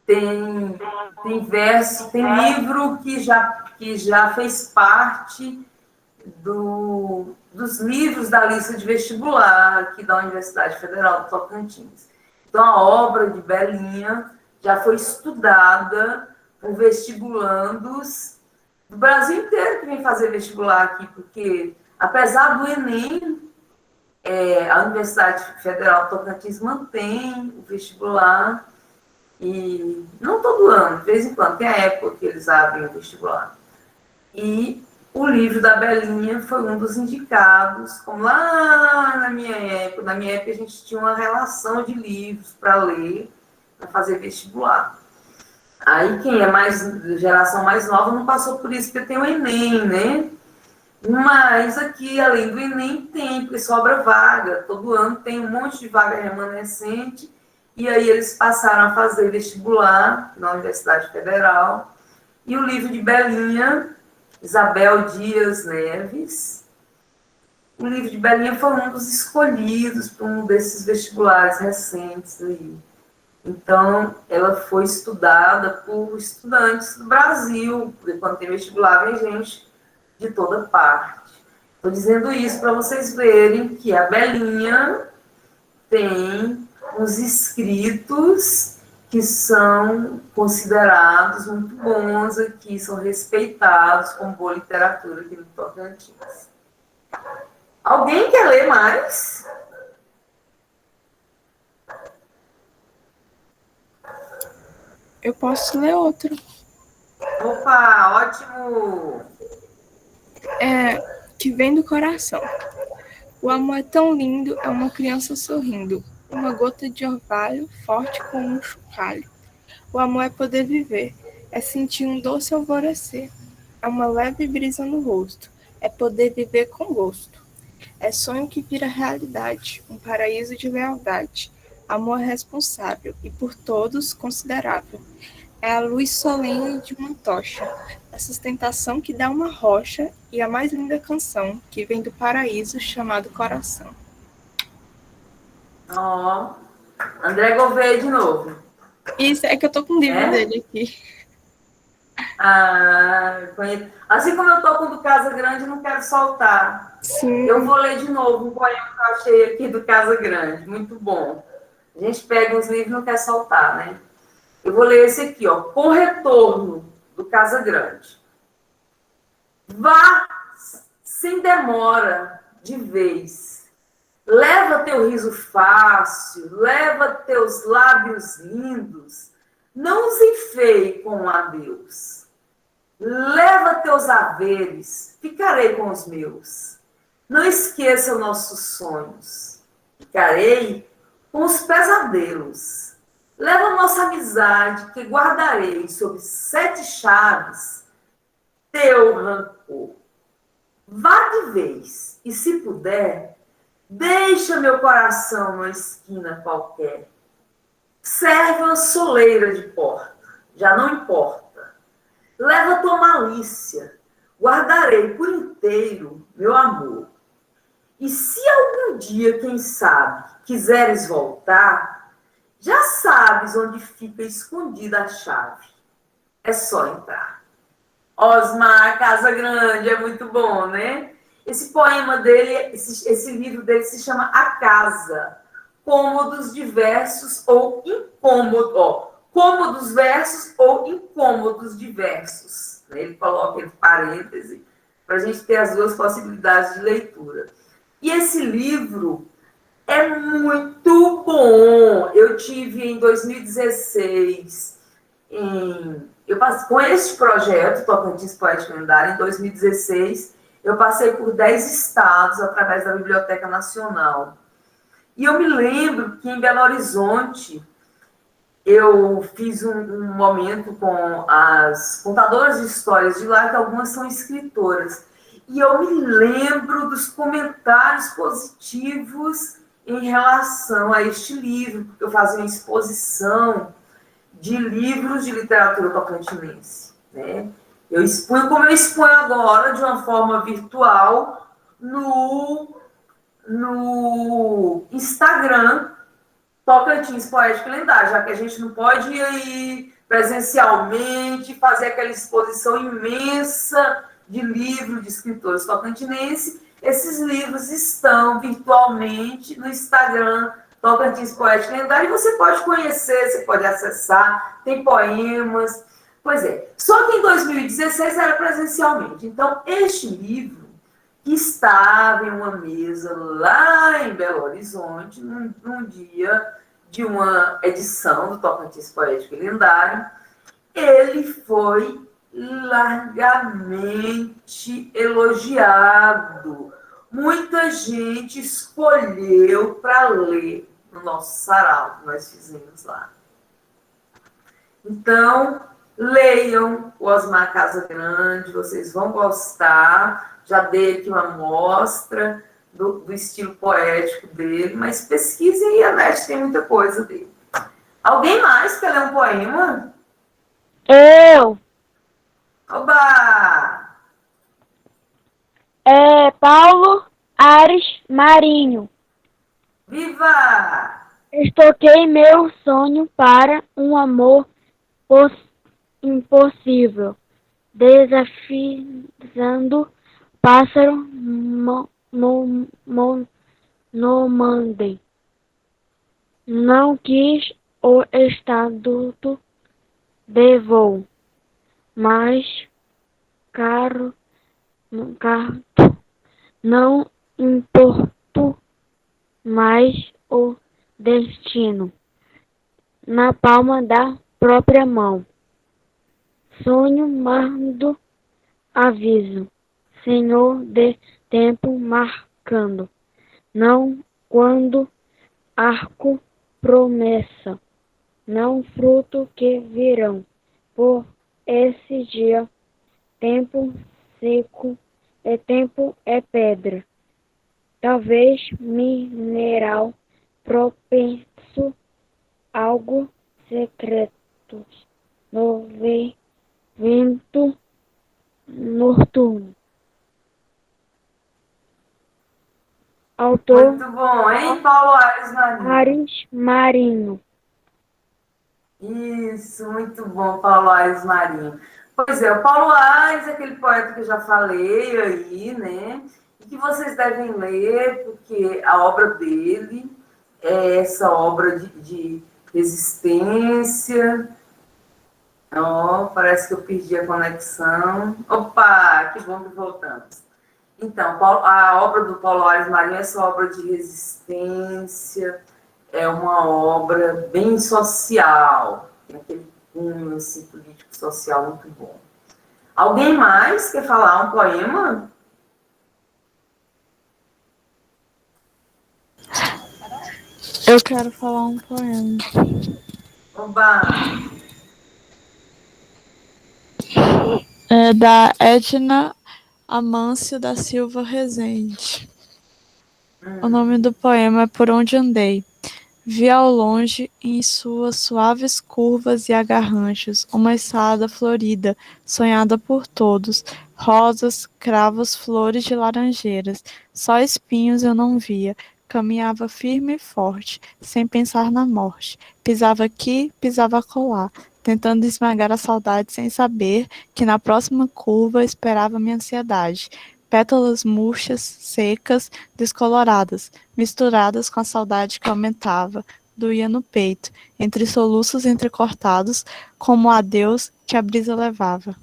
tem verso, tem livro que já fez parte dos livros da lista de vestibular aqui da Universidade Federal do Tocantins. Então, a obra de Belinha já foi estudada por vestibulandos do Brasil inteiro que vem fazer vestibular aqui, porque, apesar do Enem, a Universidade Federal do Tocantins mantém o vestibular, e não todo ano, de vez em quando, tem a época que eles abrem o vestibular. E o livro da Belinha foi um dos indicados, como lá na minha época a gente tinha uma relação de livros para ler, para fazer vestibular. Aí quem é geração mais nova não passou por isso, porque tem o Enem, né? Mas aqui, além do Enem, tem, porque sobra vaga. Todo ano tem um monte de vaga remanescente, e aí eles passaram a fazer vestibular na Universidade Federal. E o livro de Belinha, Isabel Dias Neves, o livro de Belinha foi um dos escolhidos para um desses vestibulares recentes aí. Então, ela foi estudada por estudantes do Brasil, porque quando tem vestibular vem gente de toda parte. Estou dizendo isso para vocês verem que a Belinha tem uns escritos que são considerados muito bons aqui, são respeitados como boa literatura aqui no Tocantins. Alguém quer ler mais? Eu posso ler outro. Opa, ótimo! Que vem do coração. O amor é tão lindo, é uma criança sorrindo, uma gota de orvalho, forte como um chocalho. O amor é poder viver, é sentir um doce alvorecer, é uma leve brisa no rosto, é poder viver com gosto. É sonho que vira realidade, um paraíso de lealdade, amor responsável e por todos considerável. É a luz solene de uma tocha, a sustentação que dá uma rocha e a mais linda canção que vem do paraíso chamado coração. Ó, André Gouveia de novo. Isso, é que eu tô com o livro dele aqui. Assim como eu tô com o do Casa Grande, não quero soltar. Sim. Eu vou ler de novo um poema que eu achei aqui do Casa Grande, muito bom. A gente pega uns livros e não quer soltar, né? Eu vou ler esse aqui, ó. Com retorno, do Casa Grande. Vá sem demora, de vez. Leva teu riso fácil, leva teus lábios lindos. Não os enfeie com um adeus. Leva teus haveres, ficarei com os meus. Não esqueça nossos sonhos. Ficarei com os pesadelos. Leva nossa amizade, que guardarei sob 7 chaves, teu rancor. Vá de vez, e se puder, deixa meu coração numa esquina qualquer. Serve uma soleira de porta, já não importa. Leva tua malícia, guardarei por inteiro meu amor. E se algum dia, quem sabe, quiseres voltar, já sabes onde fica escondida a chave. É só entrar. Osmar Casa Grande, é muito bom, né? Esse poema dele, esse livro dele se chama A Casa. Cômodos diversos ou incômodos. Cômodos versos ou incômodos diversos. Ele coloca entre parênteses para a gente ter as duas possibilidades de leitura. E esse livro é muito bom. Eu tive em 2016, com este projeto, Tocantins Poético Lendário, em 2016, eu passei por 10 estados através da Biblioteca Nacional. E eu me lembro que em Belo Horizonte, eu fiz um momento com as contadoras de histórias de lá, que algumas são escritoras. E eu me lembro dos comentários positivos em relação a este livro, porque eu fazia uma exposição de livros de literatura tocantinense, né? Eu expunho, como eu exponho agora, de uma forma virtual, no Instagram, Tocantins Poético e Lendário, já que a gente não pode ir presencialmente, fazer aquela exposição imensa de livros de escritores tocantinenses. Esses livros estão virtualmente no Instagram Tocantins Poético e Lendário, e você pode conhecer, você pode acessar, tem poemas. Pois é, só que em 2016 era presencialmente. Então, este livro estava em uma mesa lá em Belo Horizonte, num dia de uma edição do Tocantins Poético e Lendário. Ele foi largamente elogiado. Muita gente escolheu para ler no nosso sarau que nós fizemos lá. Então, leiam o Osmar Casa Grande, vocês vão gostar. Já dei aqui uma amostra do estilo poético dele, mas pesquisem aí, a NET tem muita coisa dele. Alguém mais quer ler um poema? Eu. Oba! Paulo Ares Marinho. Viva! Estoquei meu sonho para um amor impossível, desafiando pássaro no mandem. Não quis o estatuto de voo, mas caro, não importo mais o destino na palma da própria mão. Sonho mando aviso, Senhor de tempo marcando, não quando arco promessa, não fruto que virão. Por esse dia, tempo seco tempo é pedra, talvez mineral propenso, algo secreto no vento noturno. Autor Muito bom, hein, Paulo Aires Marinho? Ares Marinho. Isso, muito bom, Paulo Aires Marinho. Pois é, o Paulo Aires é aquele poeta que eu já falei aí, né? E que vocês devem ler, porque a obra dele é essa obra de resistência. Ó, parece que eu perdi a conexão. Opa, que bom que voltamos. Então, a obra do Paulo Aires Marinho é essa obra de resistência, é uma obra bem social, tem aquele cunho assim, político-social muito bom. Alguém mais quer falar um poema? Eu quero falar um poema. Oba! É da Edna Amâncio da Silva Rezende. O nome do poema é Por Onde Andei. Vi ao longe, em suas suaves curvas e agarranchos, uma estrada florida, sonhada por todos, rosas, cravos, flores de laranjeiras, só espinhos eu não via. Caminhava firme e forte, sem pensar na morte. Pisava aqui, pisava acolá, tentando esmagar a saudade sem saber que na próxima curva esperava minha ansiedade. Pétalas murchas, secas, descoloradas, misturadas com a saudade que aumentava, doía no peito, entre soluços entrecortados, como o adeus que a brisa levava.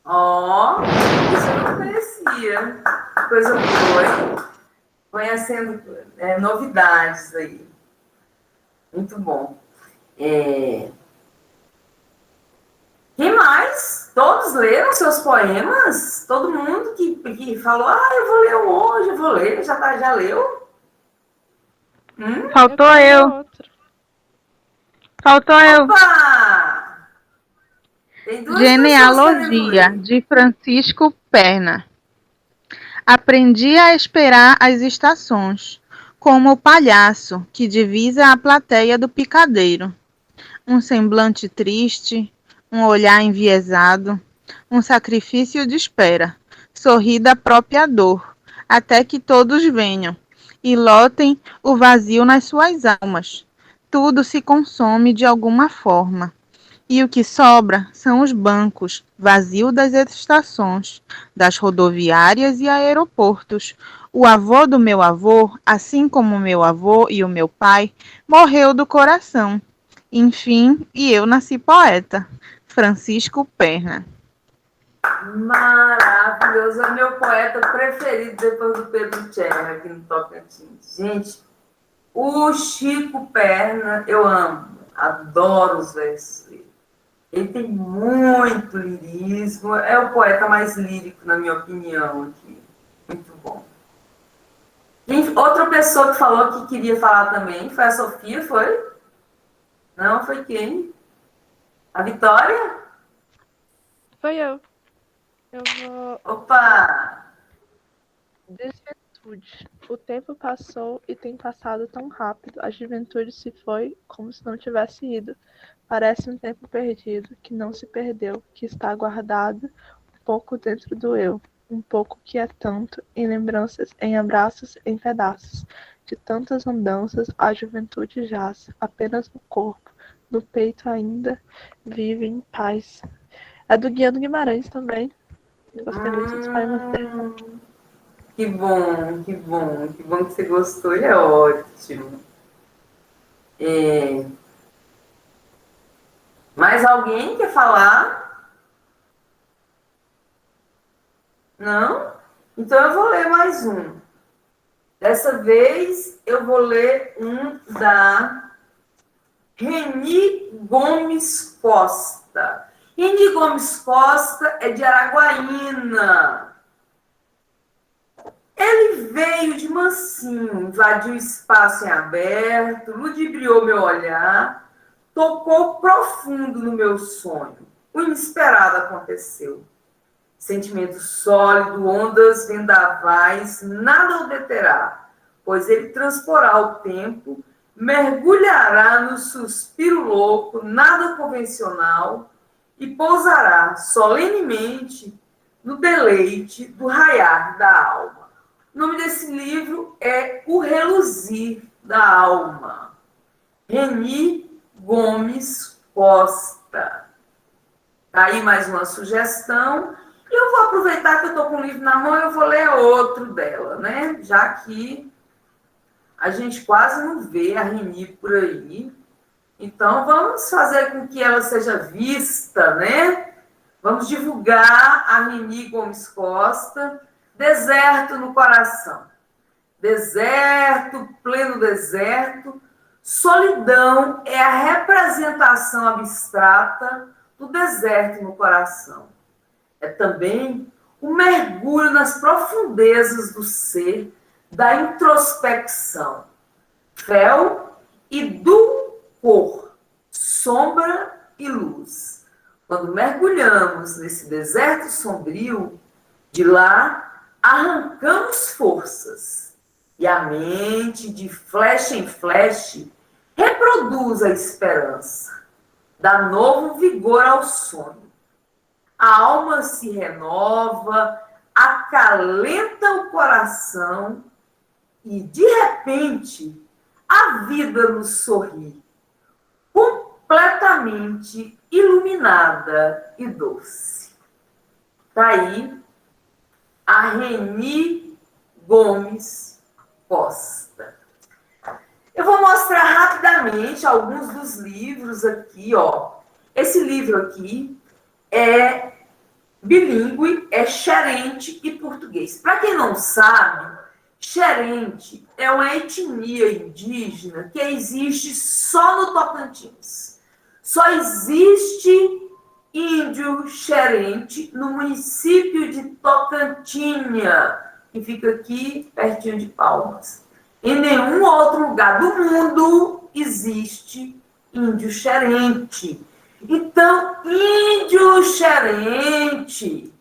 Ó, isso eu não conhecia. Coisa boa, hein? Conhecendo novidades aí. Muito bom. Quem mais? Todos leram seus poemas? Todo mundo que falou, eu vou ler hoje, eu vou ler, já leu? Faltou eu. Faltou eu. Opa! Tem duas Genealogia, de Francisco Perna. Aprendi a esperar as estações, como o palhaço que divisa a plateia do picadeiro. Um semblante triste, um olhar enviesado, um sacrifício de espera, sorri da própria dor, até que todos venham e lotem o vazio nas suas almas. Tudo se consome de alguma forma. E o que sobra são os bancos, vazio das estações, das rodoviárias e aeroportos. O avô do meu avô, assim como o meu avô e o meu pai, morreu do coração. Enfim, e eu nasci poeta. Francisco Perna. Maravilhoso, é o meu poeta preferido depois do Pedro Tcherra aqui no Tocantins. Gente, o Chico Perna, eu amo, adoro os versos dele. Ele tem muito lirismo, é o poeta mais lírico, na minha opinião, aqui. Muito bom. Outra pessoa que falou que queria falar também foi a Sofia, foi? Não, foi quem? A Vitória? Foi eu. Eu vou. Opa! Desventude. O tempo passou e tem passado tão rápido. A juventude se foi como se não tivesse ido. Parece um tempo perdido, que não se perdeu, que está guardado um pouco dentro do eu. Um pouco que é tanto, em lembranças, em abraços, em pedaços. De tantas andanças, a juventude jaz, apenas no corpo, no peito ainda, vive em paz. É do Guiano Guimarães também. Eu gostei muito dos poemas dele. Que bom, que bom que você gostou, ele é ótimo. Mais alguém quer falar? Não? Então eu vou ler mais um. Dessa vez eu vou ler um da Reni Gomes Costa. Reni Gomes Costa é de Araguaína. Ele veio de mansinho, invadiu o espaço em aberto, ludibriou meu olhar, tocou profundo no meu sonho. O inesperado aconteceu. Sentimento sólido, ondas vendavais, nada o deterá, pois ele transporá o tempo, mergulhará no suspiro louco, nada convencional, e pousará solenemente no deleite do raiar da alma. O nome desse livro é O Reluzir da Alma. Reni Gomes Costa. Tá aí mais uma sugestão. E eu vou aproveitar que eu estou com o livro na mão e eu vou ler outro dela, né? Já que a gente quase não vê a Reni por aí. Então, vamos fazer com que ela seja vista, né? Vamos divulgar a Reni Gomes Costa, Deserto no Coração. Deserto, pleno deserto. Solidão é a representação abstrata do deserto no coração. É também um mergulho nas profundezas do ser, da introspecção. Fel e dulcor, sombra e luz. Quando mergulhamos nesse deserto sombrio, de lá arrancamos forças. E a mente, de flecha em flecha, reproduz a esperança, dá novo vigor ao sonho. A alma se renova, acalenta o coração e, de repente, a vida nos sorri, completamente iluminada e doce. Está aí a Reni Gomes Costa. Eu vou mostrar rapidamente alguns dos livros aqui, ó. Esse livro aqui é bilíngue, é xerente e português. Para quem não sabe, xerente é uma etnia indígena que existe só no Tocantins. Só existe índio xerente no município de Tocantinha, que fica aqui pertinho de Palmas. Em nenhum outro lugar do mundo existe índio xerente. Então, índio xerente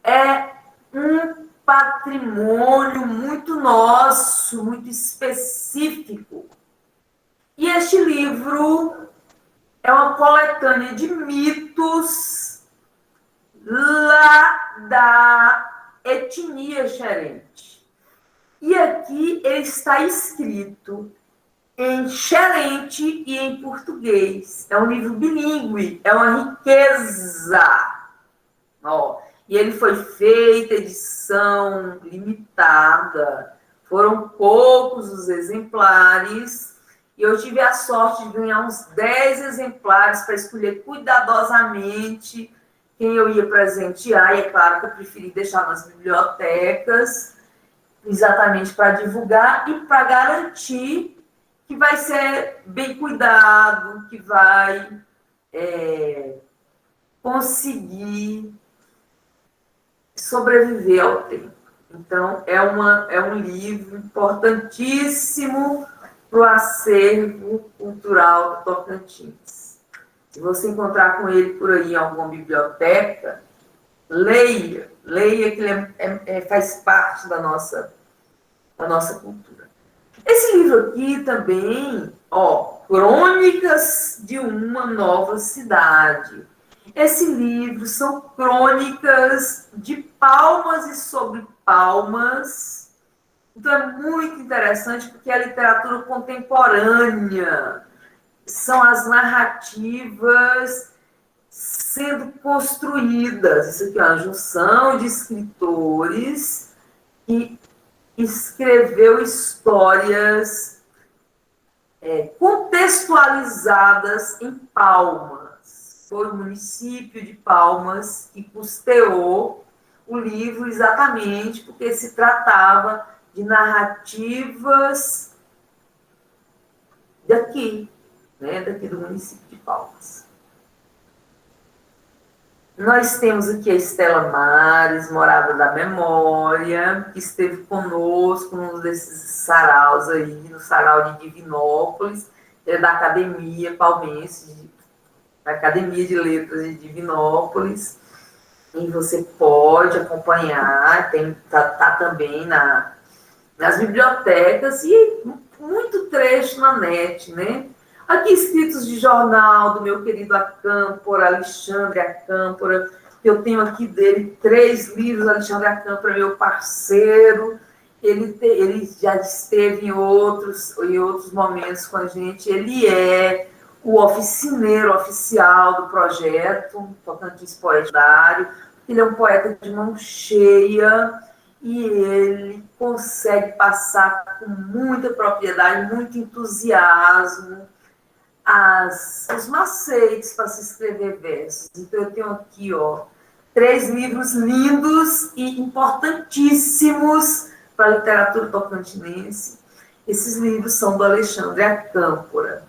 é um patrimônio muito nosso, muito específico. E este livro é uma coletânea de mitos lá da etnia xerente. E aqui ele está escrito em xerente e em português. É um livro bilíngue, é uma riqueza. Ó, e ele foi feito, edição limitada. Foram poucos os exemplares. E eu tive a sorte de ganhar uns 10 exemplares para escolher cuidadosamente quem eu ia presentear. E é claro que eu preferi deixar nas bibliotecas, exatamente para divulgar e para garantir que vai ser bem cuidado, que vai conseguir sobreviver ao tempo. Então, é um livro importantíssimo para o acervo cultural do Tocantins. Se você encontrar com ele por aí em alguma biblioteca, leia que ele faz parte da nossa cultura. Esse livro aqui também, ó, Crônicas de uma Nova Cidade. Esse livro são crônicas de Palmas e sobre Palmas. Então é muito interessante porque é a literatura contemporânea. São as narrativas sendo construídas. Isso aqui é uma junção de escritores que escreveu histórias contextualizadas em Palmas. foi o município de Palmas que custeou o livro exatamente porque se tratava de narrativas daqui, né, daqui do município de Palmas. Nós temos aqui a Estela Mares, Morada da Memória, que esteve conosco num desses saraus aí, no sarau de Divinópolis, é da Academia Palmense, da Academia de Letras de Divinópolis, e você pode acompanhar, tá também nas bibliotecas e muito trecho na net, né? Aqui escritos de jornal do meu querido Acâmpora, Alexandre Acâmpora, que eu tenho aqui dele 3 livros, Alexandre Acâmpora, meu parceiro, ele já esteve em outros momentos com a gente, ele é o oficineiro oficial do projeto Tocantins Poetário, ele é um poeta de mão cheia e ele consegue passar com muita propriedade, muito entusiasmo, os macetes para se escrever versos. Então, eu tenho aqui, 3 livros lindos e importantíssimos para a literatura tocantinense. Esses livros são do Alexandre Acâmpora.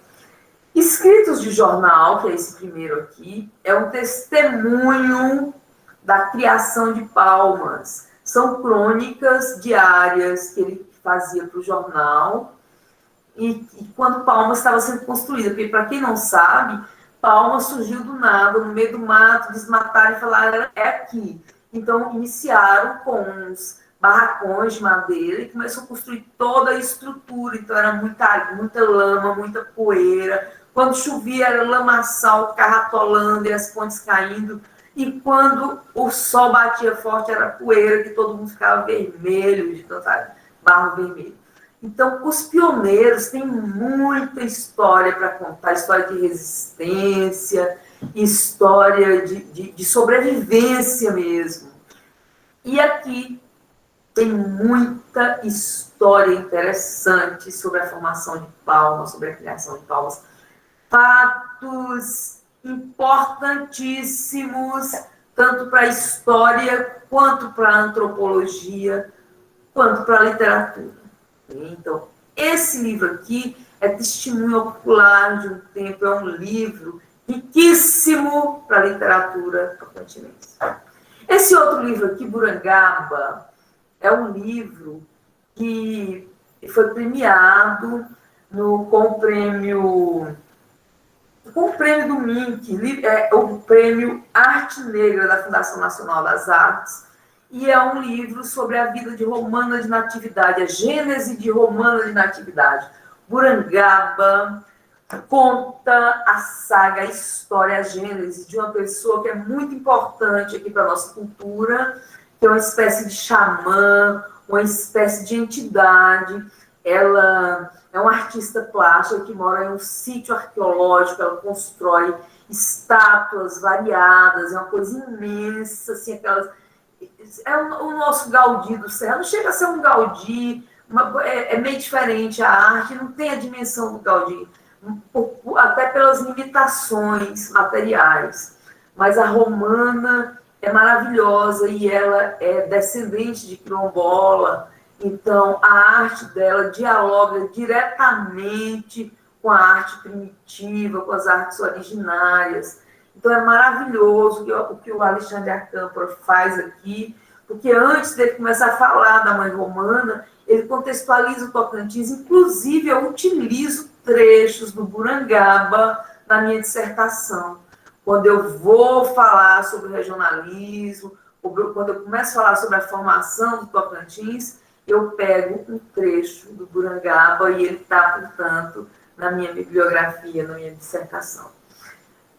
Escritos de Jornal, que é esse primeiro aqui, é um testemunho da criação de Palmas. São crônicas diárias que ele fazia para o jornal, e quando Palmas estava sendo construída, porque, para quem não sabe, Palmas surgiu do nada, no meio do mato, desmataram e falaram, é aqui. Então, iniciaram com uns barracões de madeira e começou a construir toda a estrutura. Então, era muita lama, muita poeira. Quando chovia, era lamaçal, carratolando e as pontes caindo. E quando o sol batia forte, era poeira, que todo mundo ficava vermelho, de tanta barro vermelho. Então, os pioneiros têm muita história para contar, história de resistência, história de sobrevivência mesmo. E aqui tem muita história interessante sobre a formação de Palmas, sobre a criação de Palmas. Fatos importantíssimos, tanto para a história, quanto para a antropologia, quanto para a literatura. Então, esse livro aqui é testemunho ocular de um tempo, é um livro riquíssimo para a literatura tocantinense. Esse outro livro aqui, Burangaba, é um livro que foi premiado com o prêmio do MINC, o prêmio Arte Negra da Fundação Nacional das Artes, e é um livro sobre a vida de Romana de Natividade, a gênese de Romana de Natividade. Burangaba conta a saga, a história, a gênese de uma pessoa que é muito importante aqui para a nossa cultura, que é uma espécie de xamã, uma espécie de entidade. Ela é uma artista plástica que mora em um sítio arqueológico, ela constrói estátuas variadas, é uma coisa imensa, assim, aquelas... É o nosso Gaudí do Serra, não chega a ser um Gaudí, é meio diferente a arte, não tem a dimensão do Gaudí, até pelas limitações materiais. Mas a Romana é maravilhosa e ela é descendente de quilombola, então a arte dela dialoga diretamente com a arte primitiva, com as artes originárias. Então é maravilhoso o que o Alexandre Acâmpora faz aqui, porque antes dele começar a falar da mãe romana, ele contextualiza o Tocantins, inclusive eu utilizo trechos do Burangaba na minha dissertação. Quando eu vou falar sobre o regionalismo, quando eu começo a falar sobre a formação do Tocantins, eu pego um trecho do Burangaba e ele está, portanto, na minha bibliografia, na minha dissertação.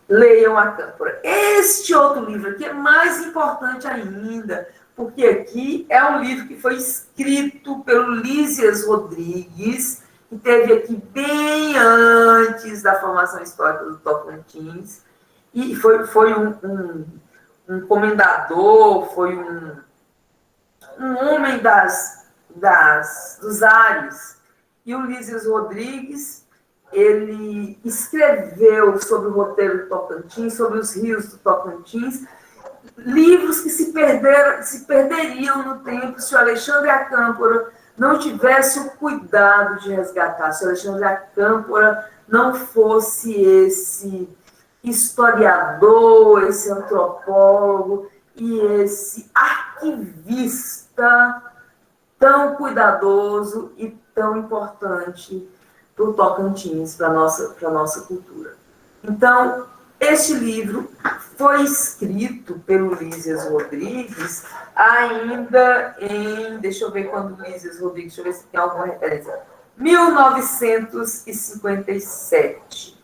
Leiam Acâmpora. Este outro livro aqui é mais importante ainda, porque aqui é um livro que foi escrito pelo Lísias Rodrigues, que esteve aqui bem antes da formação histórica do Tocantins, e foi um comendador, foi um homem dos ares. E o Lísias Rodrigues ele escreveu sobre o roteiro do Tocantins, sobre os rios do Tocantins, livros que se perderiam no tempo se o Alexandre Acâmpora não tivesse o cuidado de resgatar, se o Alexandre Acâmpora não fosse esse historiador, esse antropólogo e esse arquivista tão cuidadoso e tão importante para o Tocantins, para a nossa cultura. Então, este livro foi escrito pelo Lísias Rodrigues ainda em, deixa eu ver quando Lísias Rodrigues, deixa eu ver se tem alguma referência, 1957,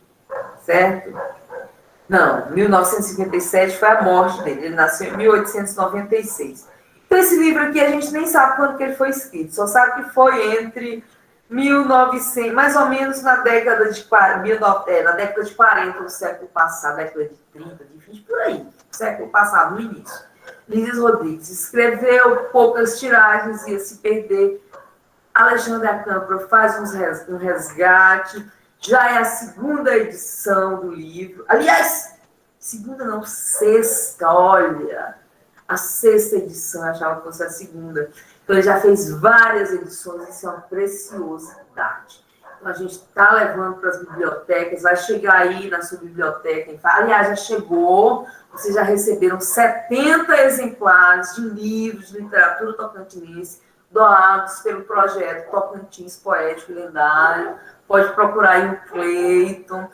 certo? Não, 1957 foi a morte dele, ele nasceu em 1896. Então, esse livro aqui a gente nem sabe quando que ele foi escrito, só sabe que foi entre 1900, mais ou menos na década de 40 do século passado, década de 30, de 20, por aí, século passado, no início. Lísias Rodrigues escreveu, poucas tiragens, ia se perder. Alexandre Acâmpora faz um resgate, já é a segunda edição do livro. Aliás, segunda não, sexta, olha, a sexta edição, eu achava que fosse a segunda. Então, ele já fez várias edições, isso é uma preciosidade. Então, a gente está levando para as bibliotecas, vai chegar aí na sua biblioteca. Aliás, já chegou, vocês já receberam 70 exemplares de livros de literatura tocantinense doados pelo projeto Tocantins Poético e Lendário. Pode procurar aí o Cleiton,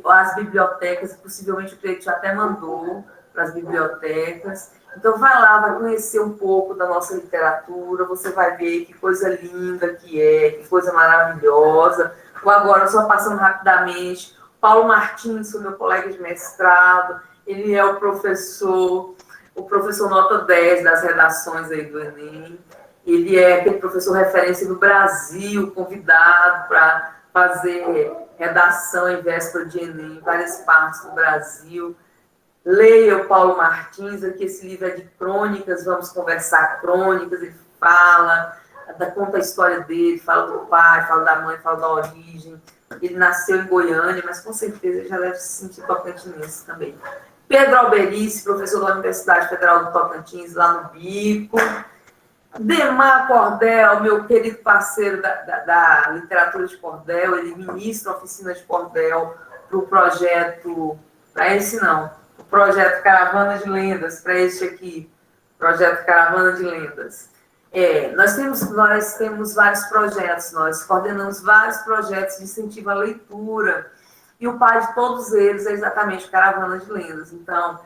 as bibliotecas, possivelmente o Cleiton já até mandou para as bibliotecas. Então, vai lá, vai conhecer um pouco da nossa literatura, você vai ver que coisa linda que coisa maravilhosa. Agora, só passando rapidamente, Paulo Martins, foi meu colega de mestrado, ele é o professor nota 10 das redações aí do Enem. Ele é aquele professor referência no Brasil, convidado para fazer redação em véspera de Enem, em várias partes do Brasil. Leia o Paulo Martins, aqui esse livro é de crônicas, vamos conversar crônicas, ele conta a história dele, fala do pai, fala da mãe, fala da origem. Ele nasceu em Goiânia, mas com certeza ele já deve se sentir tocantinense também. Pedro Alberice, professor da Universidade Federal do Tocantins, lá no Bico. Demar Cordel, meu querido parceiro da literatura de cordel, ele ministra a oficina de cordel para o projeto, para esse não, o projeto Caravana de Lendas, para este aqui, projeto Caravana de Lendas. Nós temos vários projetos, nós coordenamos vários projetos de incentivo à leitura, e o pai de todos eles é exatamente Caravana de Lendas. Então,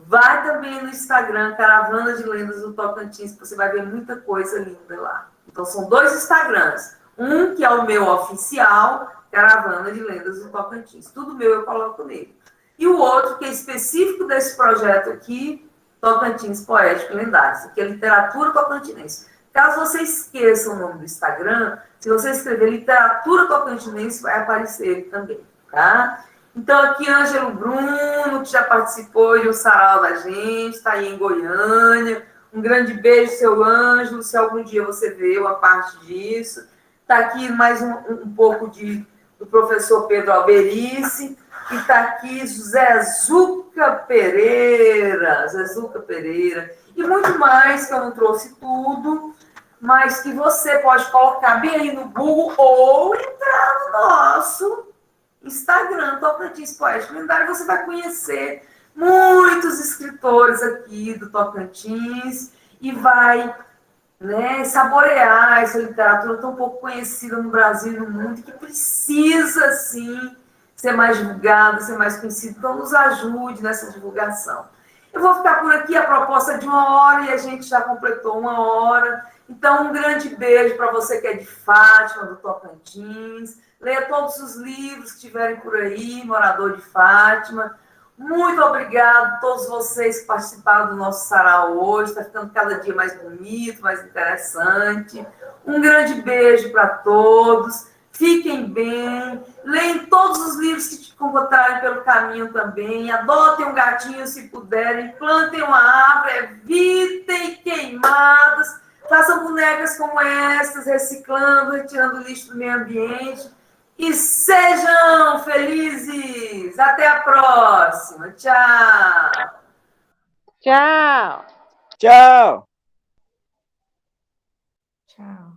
vai também no Instagram, Caravana de Lendas do Tocantins, que você vai ver muita coisa linda lá. Então, são 2 Instagrams. Um que é o meu oficial, Caravana de Lendas do Tocantins. Tudo meu eu coloco nele. E o outro, que é específico desse projeto aqui, Tocantins Poético e Lendário. Isso aqui é literatura tocantinense. Caso você esqueça o nome do Instagram, se você escrever literatura tocantinense, vai aparecer ele também, tá? Então, aqui, Ângelo Bruno, que já participou de um sarau da gente, está aí em Goiânia. Um grande beijo, seu Ângelo, se algum dia você vê uma parte disso. Está aqui mais um pouco do professor Pedro Alberice. E está aqui Zé Zuca Pereira. E muito mais, que eu não trouxe tudo, mas que você pode colocar bem aí no Google ou entrar no nosso Instagram, Tocantins Poético Lendário, você vai conhecer muitos escritores aqui do Tocantins e vai, saborear essa literatura tão pouco conhecida no Brasil e no mundo, que precisa, sim, ser mais divulgada, ser mais conhecida. Então, nos ajude nessa divulgação. Eu vou ficar por aqui, a proposta é de 1 hora e a gente já completou 1 hora. Então, um grande beijo para você que é de Fátima, do Tocantins. Leia todos os livros que estiverem por aí, morador de Fátima. Muito obrigado a todos vocês que participaram do nosso sarau hoje. Está ficando cada dia mais bonito, mais interessante. Um grande beijo para todos. Fiquem bem. Leiam todos os livros que te encontrarem pelo caminho também. Adotem um gatinho se puderem. Plantem uma árvore. Evitem queimadas. Façam bonecas como essas, reciclando, retirando o lixo do meio ambiente. E sejam felizes! Até a próxima! Tchau! Tchau! Tchau! Tchau.